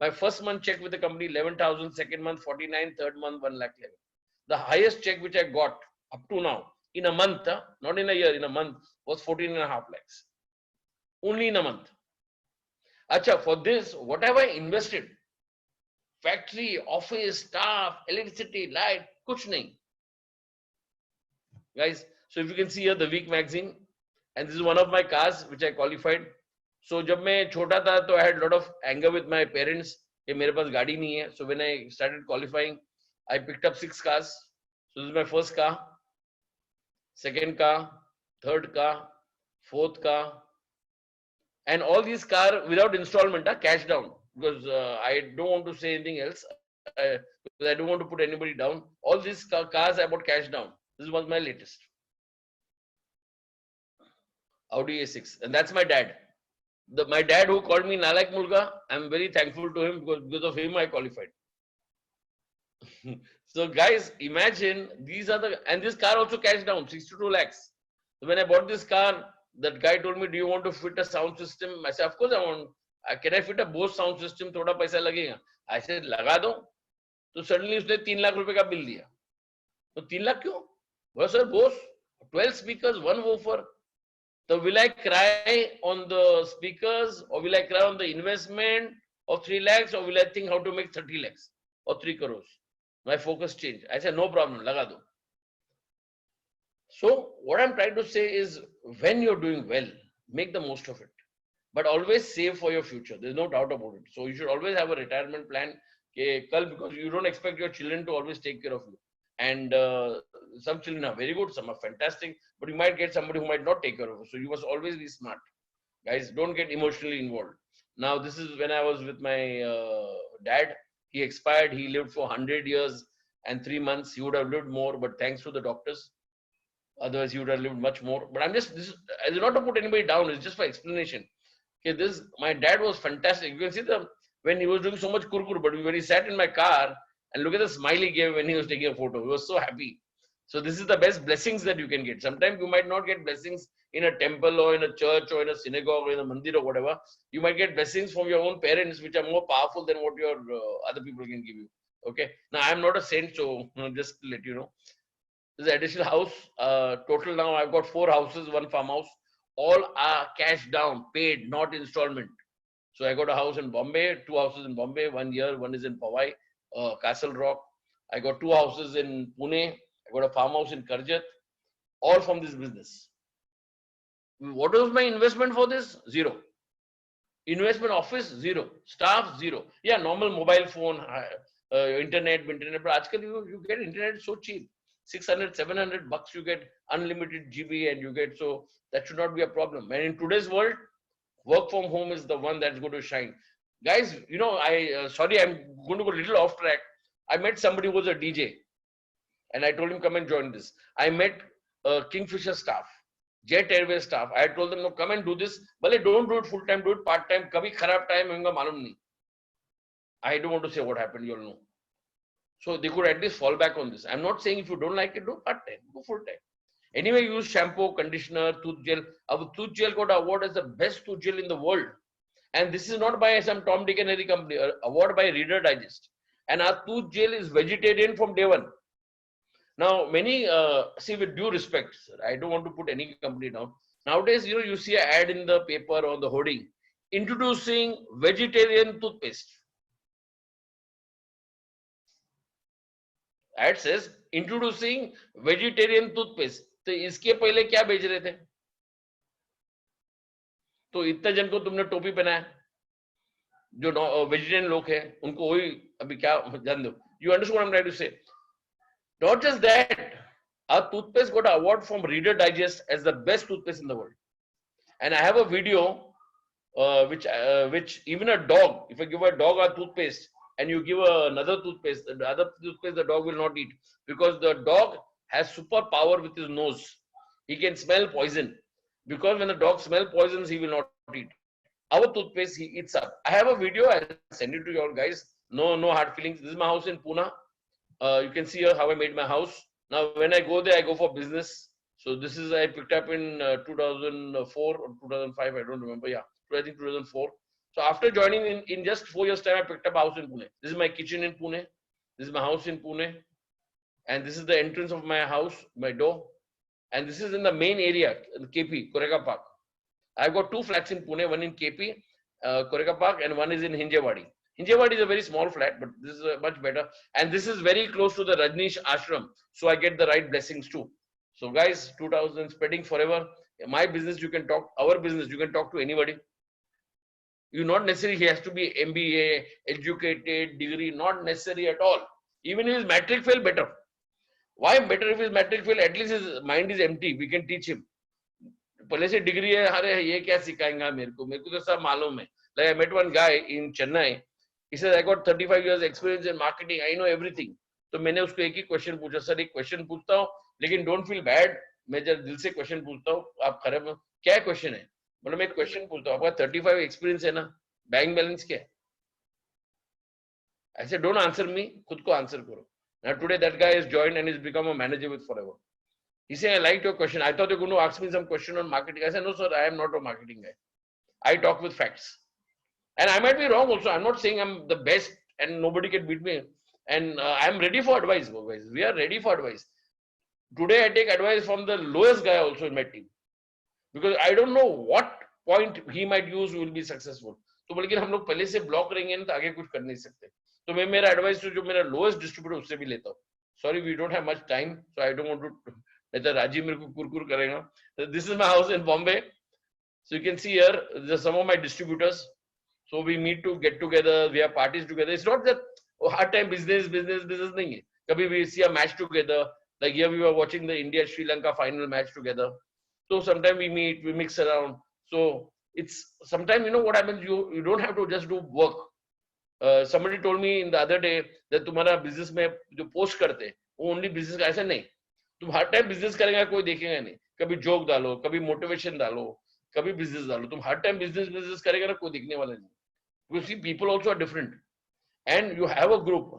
My first month check with the company, 11,000. Second month, 49. Third month, 1 lakh 11. The highest check which I got up to now, in a month, not in a year, in a month, was 14.5 lakhs. Only in a month. Acha, for this, what have I invested? Factory, office, staff, electricity, light, kuch nahi. Guys, so if you can see here the Week magazine, and this is one of my cars which I qualified. So जब मैं छोटा था तो I had a lot of anger with my parents कि मेरे पास गाड़ी नहीं है. So when I started qualifying, I picked up 6 cars. So this is my first car, second car, third car, fourth car, and all these cars without installment, cash down, because I don't want to say anything else. Because I don't want to put anybody down. All these cars I bought cash down. This was my latest Audi A6, and that's my dad. My dad who called me Nalaik Mulga, I'm very thankful to him because of him I qualified. So guys, imagine these are and this car also cash down, 62 lakhs. So when I bought this car, that guy told me, do you want to fit a sound system? I said, of course I want. Can I fit a Bose sound system? Thoda paisa lagega. I said, laga do. So suddenly उसने 3 lakh रुपए का bill दिया. तो 3 lakh क्यों? Well, sir, Bose, 12 speakers, 1 woofer. So will I cry on the speakers, or will I cry on the investment of 3 lakhs, or will I think how to make 30 lakhs or 3 crores? My focus changed. I said, no problem, laga do. So what I'm trying to say is, when you're doing well, make the most of it. But always save for your future. There's no doubt about it. So you should always have a retirement plan, because you don't expect your children to always take care of you. And some children are very good, some are fantastic, but you might get somebody who might not take care of you. So you must always be smart. Guys, don't get emotionally involved. Now, this is when I was with my dad. He expired. He lived for 100 years and 3 months. He would have lived more, but thanks to the doctors. Otherwise, he would have lived much more. But this is not to put anybody down. It's just for explanation. Okay, my dad was fantastic. You can see when he was doing so much kurkur, but when he sat in my car, and look at the smile he gave when he was taking a photo. He was so happy. So this is the best blessings that you can get. Sometimes you might not get blessings in a temple or in a church or in a synagogue or in a mandir or whatever. You might get blessings from your own parents, which are more powerful than what your other people can give you. Okay. Now, I'm not a saint, so just to let you know. This is an additional house. Total now, I've got 4 houses, 1 farmhouse. All are cash down, paid, not installment. So I got a house in Bombay, 2 houses in Bombay, 1 year, 1 is in Powai. Castle Rock. I got 2 houses in Pune. I got a farmhouse in Karjat. All from this business. What was my investment for this? 0. Investment office, 0. Staff, 0. Yeah, normal mobile phone, internet. But aajkal you get internet so cheap. 600, 700 bucks you get unlimited GB and you get, so that should not be a problem. And in today's world, work from home is the one that's going to shine. Guys, sorry, I'm going to go a little off track. I met somebody who was a DJ, and I told him, come and join this. I met Kingfisher staff, Jet Airways staff. I told them, no, come and do this. But don't do it full time, do it part time. Kabhi kharab time hoga malum nahi. I don't want to say what happened, you'll know. So they could at least fall back on this. I'm not saying if you don't like it, do part time, go full time. Anyway, use shampoo, conditioner, tooth gel. Our tooth gel got award as the best tooth gel in the world. And this is not by some Tom, Dick and Harry company, award by Reader Digest. And our tooth gel is vegetarian from day 1. Now, many, see, with due respect, sir, I don't want to put any company down. Nowadays, you see an ad in the paper or the hoarding introducing vegetarian toothpaste. Ad says introducing vegetarian toothpaste. तो इसके पहले क्या बेच रहे थे? तो इतने जन को तुमने टोपी पहनाया, जो वेजिटेरियन लोग हैं उनको वही अभी क्या जान दो. You understand what I'm trying to say? Not just that, our toothpaste got an award from Reader Digest as the best toothpaste in the world. And I have a video which even a dog, if I give a dog a toothpaste and you give another toothpaste, the other toothpaste the dog will not eat, because the dog has superpower with his nose. He can smell poison, because when the dog smells poisons, he will not eat. Our toothpaste he eats up. I have a video, I'll send it to you all guys. No hard feelings. This is my house in Pune. You can see here how I made my house. Now, when I go there, I go for business. So this is, I picked up in 2004 or 2005, I don't remember. Yeah, I think 2004. So after joining in just 4 years time, I picked up a house in Pune. This is my kitchen in Pune. This is my house in Pune. And this is the entrance of my house, my door. And this is in the main area, KP, Korega Park. I've got 2 flats in Pune, one in KP, Korega Park, and one is in Hinjewadi. Hinjewadi is a very small flat, but this is much better. And this is very close to the Rajneesh Ashram. So I get the right blessings too. So guys, 2000 spreading forever. My business, you can talk, our business, you can talk to anybody. You not necessarily, he has to be MBA, educated, degree, not necessary at all. Even if his matric fail, better. Why better if his matric fail? At least his mind is empty. We can teach him. पहले से degree है, अरे ये क्या सिखाएंगा मेरे को तो सब मालूम है. Like I met one guy in Chennai. He says I got 35 years experience in marketing. I know everything. तो मैंने उसको एक ही क्वेश्चन पूछा, सर एक क्वेश्चन पूछता हूँ, लेकिन डोंट फील बैड, मैं जब दिल से क्वेश्चन पूछता हूँ, आप खराब क्या क्वेश्चन है? मतलब मैं क्वेश्चन पूछता हूँ, आपका 35 एक्सपीरियंस है ना, बैंक बैलेंस क्या है? I said don't answer me, खुद को आंसर करो. Now today that guy has joined and has become a manager with Forever. He said, I liked your question. I thought you were going to ask me some question on marketing. I said, no, sir, I am not a marketing guy. I talk with facts. And I might be wrong also. I'm not saying I'm the best and nobody can beat me. And I'm ready for advice, guys. We are ready for advice. Today, I take advice from the lowest guy also in my team. Because I don't know what point he might use will be successful. तो बल्कि हम लोग पहले से block रहेंगे ना तो आगे कुछ कर नहीं सकते. तो मैं मेरा एडवाइस जो मेरा लोएस्ट डिस्ट्रीब्यूटर उससे भी लेता हूँ. Sorry, we don't have much time, so I don't want to. Rajiv मेरे को कुरकुर करेगा. This is my house in Bombay. So you can see here some of my distributors. So we meet to get together. We have parties together. It's not that hard time business नहीं है. कभी we see a match together. Like here we were watching the India Sri Lanka final match together. So sometimes we meet, we mix around. So it's sometimes you know what happens. You don't have to just do work. Somebody told me in the other day that तुम्हारा business में जो post करते वो only business का ऐसा नहीं. तुम हर time business करेगा कोई देखेगा नहीं. कभी जोक डालो, कभी मोटिवेशन डालो, कभी बिजनेस डालो. तुम हर टाइम बिजनेस करेगा ना कोई देखने वाला नहीं. You see, people also are different, and you have a group.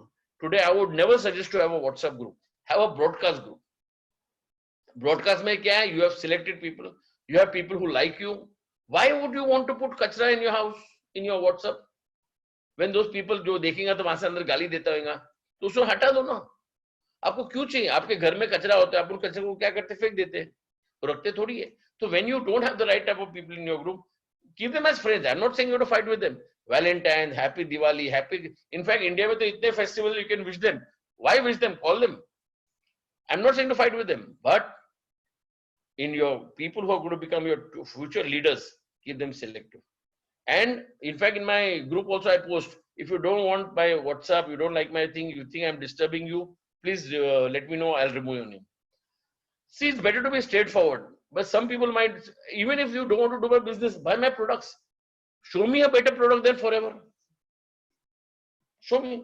Today, I would never suggest to have a WhatsApp group. Have a broadcast group. Broadcast में क्या है? You have selected people. You have people who like you. Why would you want to put कचरा in your house, in your WhatsApp? When those people जो देखेंगे तो वहां से अंदर गाली देता होगा, तो उसको हटा दो ना. आपको क्यों चाहिए? आपके घर में कचरा होता है, आप उन कचरे को क्या करते? फेंक देते हैं, तो रखते थोड़ी है. तो when you don't have the right type of people in your group, keep them as friends. I'm not saying you have to fight with them. Valentine, Happy Diwali, Happy. In fact, India में तो इतने festivals you can wish them. Why wish them? Call them. I'm not saying to fight with them, but in your people who are going to become your future leaders, keep them selective. And in fact, in my group also I post, if you don't want my WhatsApp, you don't like my thing, you think I'm disturbing you, please let me know, I'll remove your name. See, it's better to be straightforward. But some people might, even if you don't want to do my business, buy my products. Show me a better product than Forever. Show me.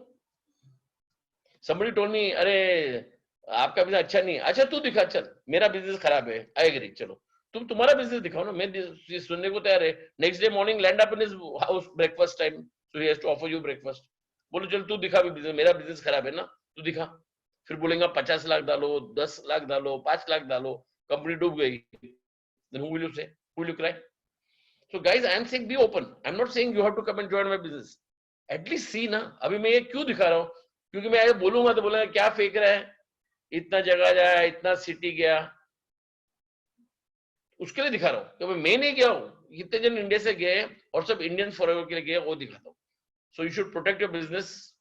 Somebody told me, अरे आपका business अच्छा नहीं है. अच्छा तू दिखा, चल मेरा बिजनेस खराब है. I agree. चलो तुम तुम्हारा बिजनेस दिखाओ ना, मैं सुनने को तैयार है. Next day morning land up in his house breakfast time, so he has to offer you breakfast. बोलो चल तू दिखा भी बिजनेस, मेरा बिजनेस खराब है ना, तू दिखा. फिर बोलेंगे 50 लाख डालो, 10 लाख डालो, 5 लाख डालो, कंपनी डूब गई. Then who will you say? Who will you cry? So guys, I am saying be open. I'm not saying you have to come and join my business. At least see ना. अभी मैं ये क्यों दिखा रहा हूँ? क्योंकि मैं ये बोलूंगा तो बोलेंगे क्या फेंक रहा है, इतना जगह जाया, इतना सिटी गया, उसके लिए दिखा रहा हूँ क्योंकि मैं नहीं गया हूँ, कितने जन इंडिया से गए और सब इंडियन फॉरएवर के लिए गए, वो दिखाता हूँ. So you should protect your business.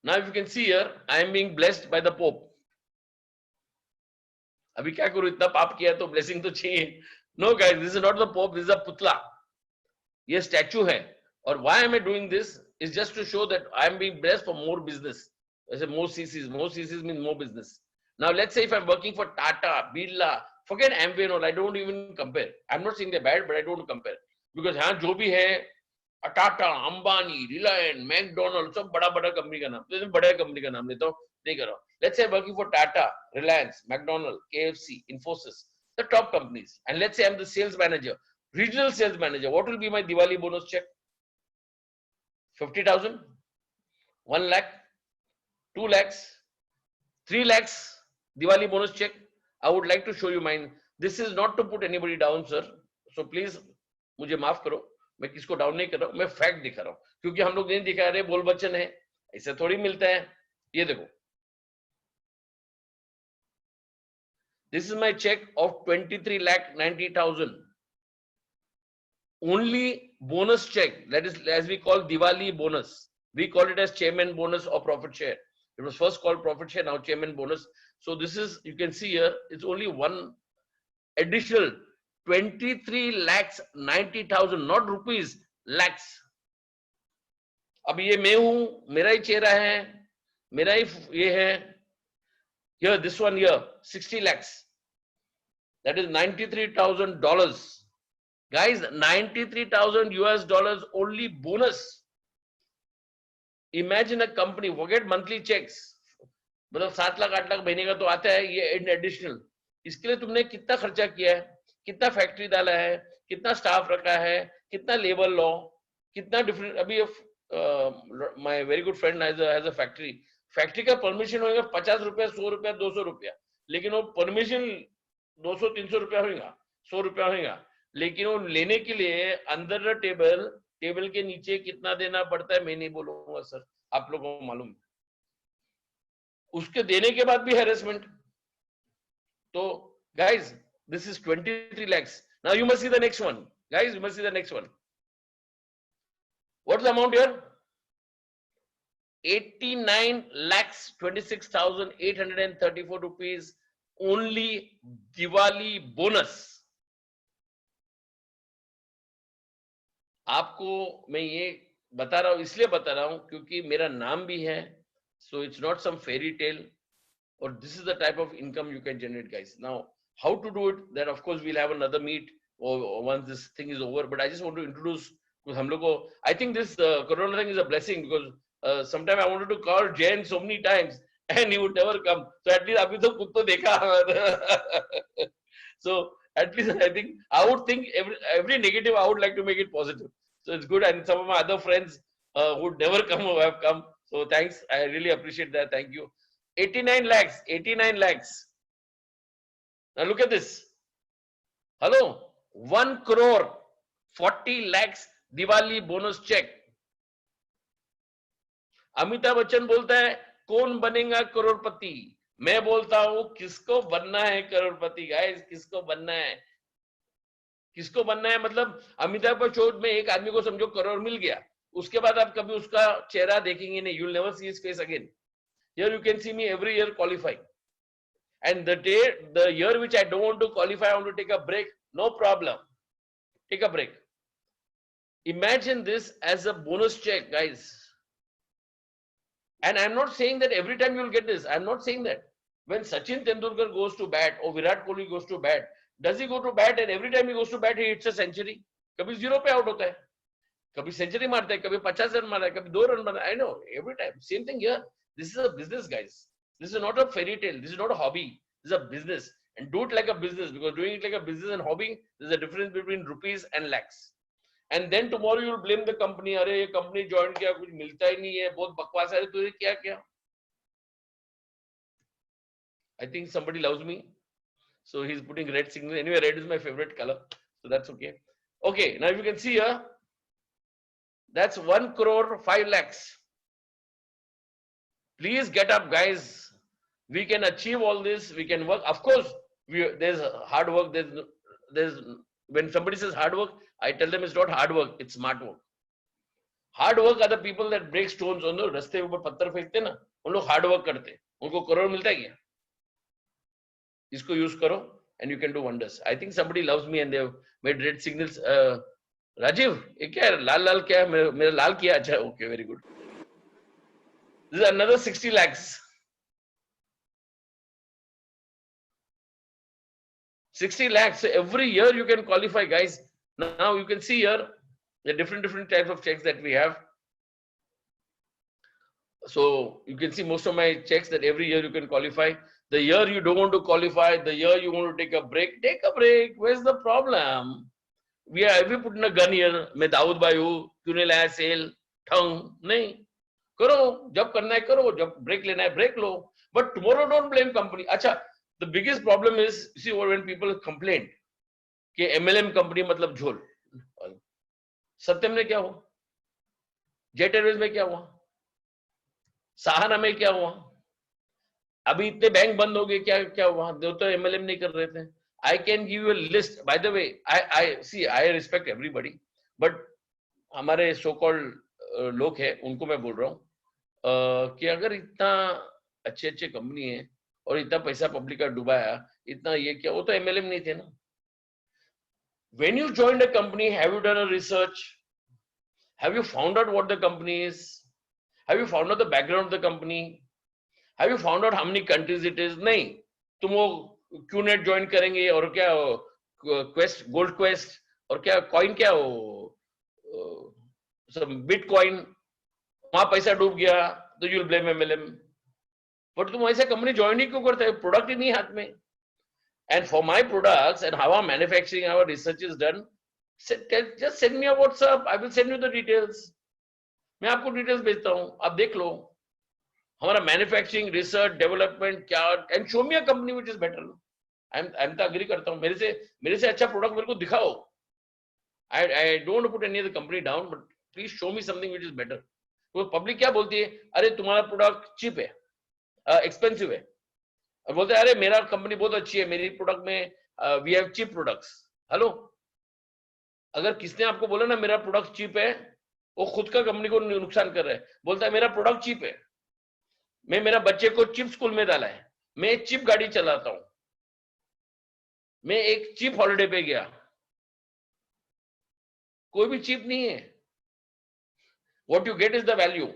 Now if you can see here, I am being blessed by the Pope. अभी क्या करूं, इतना पाप किया तो ब्लेसिंग तो चाहिए. No guys, this is not the Pope, this is a पुतला. ये स्टैचू है. और why am I doing this is just to show that I am being blessed for more business. I say more CCs. More CCs means more business. Now let's say if I'm working for Tata, Birla, forget Amway and all, I don't even compare. I'm not saying they're bad, but I don't compare. Because हाँ जो भी है, Tata, Ambani, Reliance, McDonald, सब बड़ा बड़ा company का नाम, तो बड़े कंपनी का नाम लेता हूँ, नहीं कर रहा हूँ. Let's say working for Tata, Reliance, McDonald, KFC, Infosys, the top companies, and let's say I'm the sales manager, regional sales manager. What will be my Diwali bonus check? 50,000, 1 lakh, 2 lakhs, 3 lakhs Diwali bonus check. I would like to show you mine. This is not to put anybody down, sir. So please, मुझे माफ करो, मैं किसको down नहीं कर रहा हूं, मैं फैक्ट दिखा रहा हूं, क्योंकि हम लोग नहीं दिखा रहे बोल बच्चन है, ऐसे थोड़ी मिलता है. ये देखो, this is my check of 23,90,000. Only bonus check, that is as we call Diwali bonus. We call it as chairman bonus or profit share. It was first called profit share, now chairman bonus. So this is, you can see here, it's only one additional 23,90,000, not rupees, lakhs. अब ये मैं हूं, मेरा ही चेहरा है, मेरा ही ये है. Here, this one here, 60 lakhs. That is $93,000. Guys, 93,000 US dollars only bonus. Imagine a company, forget monthly checks. मतलब 7 लाख 8 लाख महीने का तो आता है, ये एडिशनल. इसके लिए तुमने कितना खर्चा किया है, कितना फैक्ट्री डाला है, कितना स्टाफ रखा है, कितना लेबर लॉ, कितना डिफरेंट. अभी my very good friend has a factory. Factory का परमिशन होगा 50 रुपया, 100 रुपया, 200 रुपया, लेकिन वो परमिशन 200-300 रुपया होगा, 100 रुपया होगा, लेकिन वो लेने के लिए अंदर टेबल के नीचे कितना देना पड़ता है मैं नहीं बोलूंगा सर, आप लोगों को मालूम. उसके देने के बाद भी हैरेसमेंट. तो guys, this is 23 lakhs. Now you must see the next one. Guys, you must see the next one. What's the amount here? 89 lakhs 26,834 rupees only Diwali bonus. आपको मैं ये बता रहा हूं, इसलिए बता रहा हूं क्योंकि मेरा नाम भी है. So it's not some fairy tale, or this is the type of income you can generate, guys. Now, how to do it? That of course we'll have another meet or once this thing is over. But I just want to introduce to hum logo. I think this Corona thing is a blessing because sometime I wanted to call Jain so many times and he would never come. So at least abhi to khud to dekha. So at least I think I would think every negative I would like to make it positive. So it's good, and some of my other friends who would never come who have come. So thanks, I really appreciate that. Thank you. 89 lakhs, 89 lakhs. Now look at this. Hello, 1 crore, 40 lakhs Diwali bonus check. Amitabh Bachchan बोलता है कौन बनेगा करोड़पति, मैं बोलता हूं किसको बनना है करोड़पति. गाइस, किसको बनना है, किसको बनना है? मतलब अमिताभ का शो में एक आदमी को समझो करोड़ मिल गया, उसके बाद आप कभी उसका चेहरा देखेंगे नहीं. You will never see his face again. Here you can see me every year qualifying, and the year which I don't want to qualify, I want to take a break. No problem, take a break. Imagine this as a bonus check, guys. And I'm not saying that every time you'll get this. I'm not saying that. When Sachin Tendulkar goes to bat or Virat Kohli goes to bat, does he go to bat and every time he goes to bat he hits a century? कभी 0 पे out होता है, कभी century मारता है, कभी 50 run मारा है, कभी 2 रन मारा है. I know, every time same thing here. This is a business, guys. This is not a fairy tale. This is not a hobby. This is a business, and do it like a business, because doing it like a business and hobby, there's a difference between rupees and lakhs. And then tomorrow you'll blame the company. अरे ये company join किया, कुछ मिलता ही नहीं है, बहुत बकवास है, तुझे क्या क्या? I think somebody loves me, so he's putting red signal. Anyway, red is my favorite color, so that's okay. Okay, now if you can see here, that's 1 crore 5 lakhs. Please get up, guys. We can achieve all this. We can work. Of course, there's hard work. There's when somebody says hard work, I tell them it's not hard work. It's smart work. Hard work are the people that break stones on the रास्ते के ऊपर पत्थर फेंकते ना, उन लोग hard work करते, उनको करोड़ मिलता है क्या? इसको use करो and you can do wonders. I think somebody loves me and they've made red signals. Rajiv, ये क्या है? लाल लाल क्या है? मेरा लाल किया अच्छा, okay, very good. This is another 60 lakhs. 60 lakhs. So every year you can qualify, guys. Now you can see here the different types of checks that we have. So you can see most of my checks that every year you can qualify. The year you don't want to qualify, the year you want to take a break, take a break. Where's the problem? We put in a gun here. मैं दाऊद भाई हूँ, क्यों नहीं लाया cell, ठंग नहीं करो, जब करना है करो, जब ब्रेक लेना है ब्रेक लो. But tomorrow don't blame company. अच्छा, the biggest problem is, see, when people complain कि MLM company मतलब झोल. सत्यम में क्या हुआ? जेट एयरवेज में क्या हुआ? सहारा में क्या हुआ? अभी इतने बैंक बंद हो गए, क्या हुआ? दो तो MLM नहीं कर रहे थे. I can give you a list. By the way, I respect everybody, but हमारे so called लोग हैं, उनको मैं बोल रहा हूँ कि अगर इतना अच्छे कंपनी है और इतना पैसा पब्लिक का डुबाया, इतना ये क्या, वो तो MLM नहीं थे ना. When you joined a company, have you done a research? Have you found out what the company is? Have you found out the background of the company? Have you found out how many countries it is? नहीं, तुम वो QNet join करेंगे और क्या quest, gold quest और क्या coin, क्या हो सब बिटकॉइन, वहां पैसा डूब गया तो you will blame MLM. But तुम ऐसे कंपनी ज्वाइन ही क्यों करते हो? प्रोडक्ट ही नहीं हाथ में. And for my products and how our manufacturing, our research is done, just send me a WhatsApp. I will send you the details. मैं आपको डिटेल्स भेजता हूँ, आप देख लो हमारा मैन्युफैक्चरिंग, रिसर्च, डेवलपमेंट क्या, and show me a company which is better. I am तो agree करता हूँ, मेरे से अच्छा प्रोडक्ट मेरे को दिखाओ. I don't put any other company down, but please show me something which is better. तो पब्लिक क्या बोलती है? अरे तुम्हारा प्रोडक्ट चीप है, एक्सपेंसिव है. और बोलते हैं अरे मेरा कंपनी बहुत अच्छी है, मेरी प्रोडक्ट में we have cheap products. Hello, अगर किसने आपको बोला ना मेरा प्रोडक्ट चीप है, वो खुद का कंपनी को नुकसान कर रहा है. बोलता है मेरा प्रोडक्ट चीप है, मैं मेरा बच्चे को चीप स्कूल में डाला है, मैं एक चीप गाड़ी चलाता हूं, मैं एक चीप हॉलिडे पे गया. कोई भी चीप नहीं है. What you get is the value.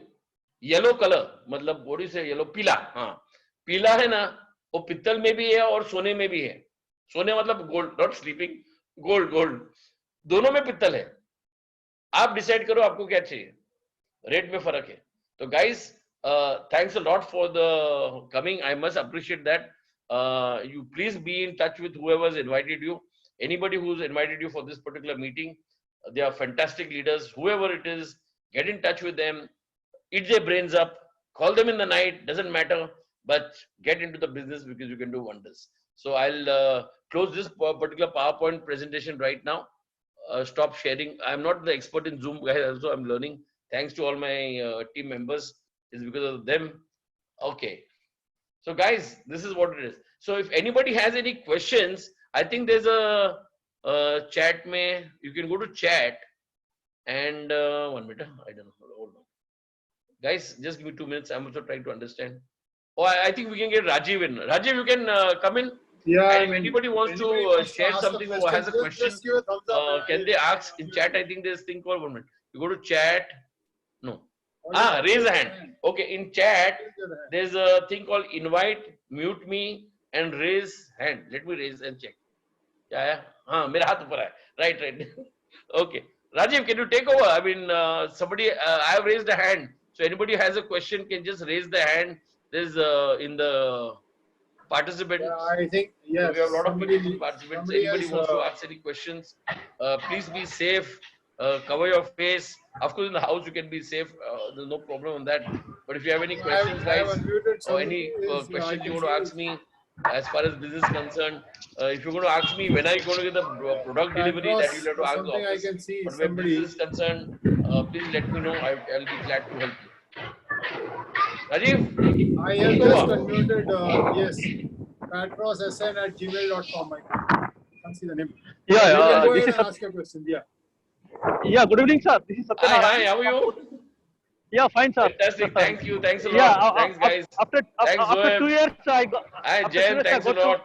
Yellow colour मतलब बॉडी से येलो, पीला, हाँ पीला है ना, वो पित्तल में भी है और सोने में भी है. सोने मतलब गोल्ड, नॉट स्लीपिंग, गोल्ड दोनों में पित्तल है. आप डिसाइड करो आपको क्या चाहिए, रेट में फर्क है. तो guys, thanks a lot for the coming. I must appreciate that. You please be in touch with whoever has invited you. Anybody who's invited you for this particular meeting, they are fantastic leaders. Whoever it is, get in touch with them, eat their brains up, call them in the night, doesn't matter, but get into the business because you can do wonders. So I'll close this particular PowerPoint presentation right now. Stop sharing. I'm not the expert in Zoom, guys. Also, I'm learning. Thanks to all my team members. It's because of them. Okay. So guys, this is what it is. So if anybody has any questions, I think there's a chat mein. You can go to chat and 1 minute. I don't know. Hold on. Guys, just give me 2 minutes. I'm also trying to understand. Oh, I think we can get Rajiv in. Rajiv, you can come in. Yeah. And if anybody wants to share something or has a question, can they ask in chat? I think there's thing called 1 minute. You go to chat. No. Raise a hand. Okay, in chat, there's a thing called invite, mute me, and raise hand. Let me raise and check. Yeah. मेरा हाथ ऊपर है. Right. Okay. Rajiv, can you take over? I mean, somebody, I have raised a hand. So anybody has a question can just raise the hand. There's in the participants. Yeah, I think, yes. So we have a lot of participants. Anybody wants to ask any questions, please be safe. Cover your face. Of course, in the house you can be safe. There's no problem on that. But if you have any questions, guys, or any questions you want to ask me as far as business is concerned, if you're going to ask me when are you going to get the product delivery, that you'll have to ask the office. But when business is concerned, please let me know. I'll be glad to help you. Rajiv? I have just unmuted, yes, patrosSN@gmail.com. I can't see the name. You can go This ahead is and ask your question. Yeah. good evening, sir. This is Hi, Satyanarayan. how are you? Yeah, fine, sir. Fantastic. Thank you. Thanks a Yeah, lot. Thanks, guys. after Thanks, after Zoeb. 2 years, I got. Hi, After 2 Jen. years, I Thanks a got to. lot.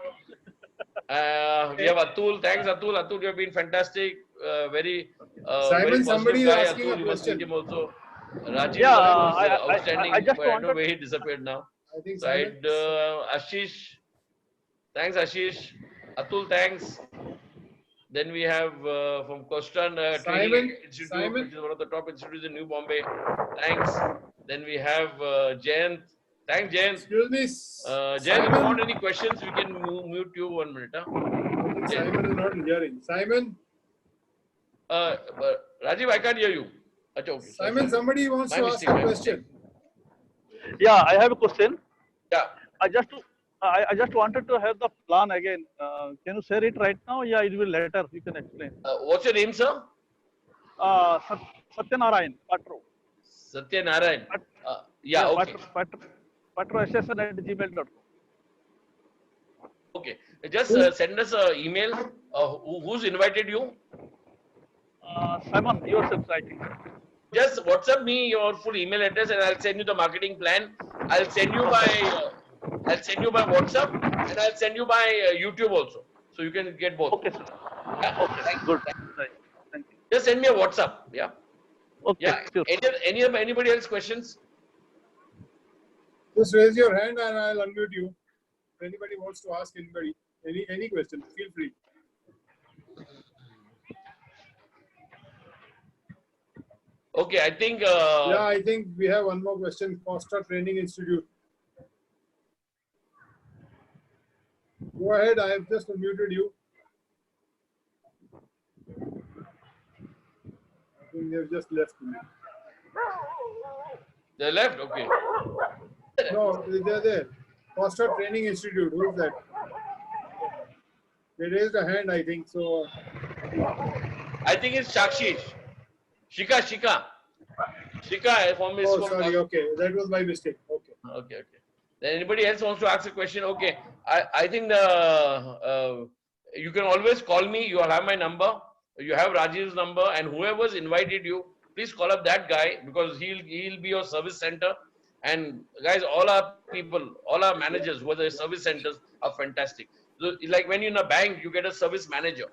We have Atul. Thanks, Atul. Atul, you have been fantastic. Very Simon, somebody positive is guy. asking Atul, a you must meet question. him also. Rajiv Yeah, was I outstanding, just but I don't know wanted. where he disappeared now. I think So Simon. Ashish. Thanks, Ashish. Atul, thanks. Then we have from Kostan Training Institute, which is one of the top institutes in New Bombay. Thanks. Then we have Jayant. Thanks, Jayant. Excuse me. Jayant, if you want any questions, we can mute you 1 minute. Huh? I think Simon is not hearing. Simon. Rajiv, I can't hear you. Okay, Simon, somebody wants to ask a question. Yeah, I have a question. Yeah. I just wanted to have the plan again. Can you share it right now? Yeah, it will later. You can explain. What's your name, sir? Satyanarayan, Patro. Satyanarayan. Yeah, okay. patrossn@gmail.com. Okay. Just send us an email. Who's invited you? Simon, yourself, I think. Just WhatsApp me your full email address and I'll send you the marketing plan. I'll send you by WhatsApp and I'll send you by YouTube also. So you can get both. Okay, sir. Yeah? Okay, good. Right. Thank you. Just send me a WhatsApp. Yeah. Okay, Yeah. sure. Anybody else questions? Just raise your hand and I'll unmute you. If anybody wants to ask anybody any question, feel free. Okay, I think. Yeah, I think we have one more question. Costa Training Institute. Go ahead. I have just unmuted you. I think they have just left me. They left. Okay. No, they're there. Costa Training Institute. Who is that? They raised a hand, I think. So. I think it's Shakshish. Shika. Shika from his. Oh, sorry. Okay, that was my mistake. Okay. Okay. Then anybody else wants to ask a question? Okay. I think you can always call me. You all have my number. You have Rajiv's number, and whoever's invited you, please call up that guy because he'll be your service center. And guys, all our people, all our managers, whether service centers, are fantastic. So, like when you're in a bank, you get a service manager.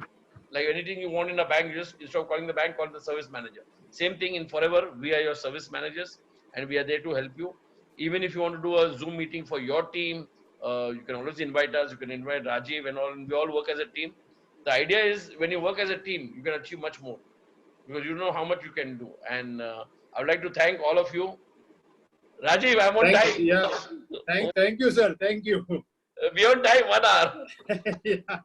Like anything you want in a bank, you just instead of calling the bank, call the service manager. Same thing in Forever. We are your service managers, and we are there to help you. Even if you want to do a Zoom meeting for your team, you can always invite us. You can invite Rajiv and all. And we all work as a team. The idea is when you work as a team, you can achieve much more because you know how much you can do. And I would like to thank all of you. Rajiv, I'm on time. Yeah. Thank you, sir. Thank you. We on time, 1 hour. Yeah,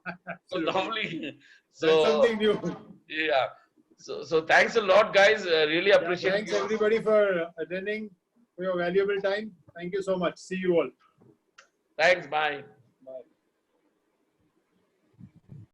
So normally, that's something new. Yeah. So thanks a lot, guys. Really appreciate Thanks you. everybody for attending, for your valuable time. Thank you so much. See you all. Thanks. Bye.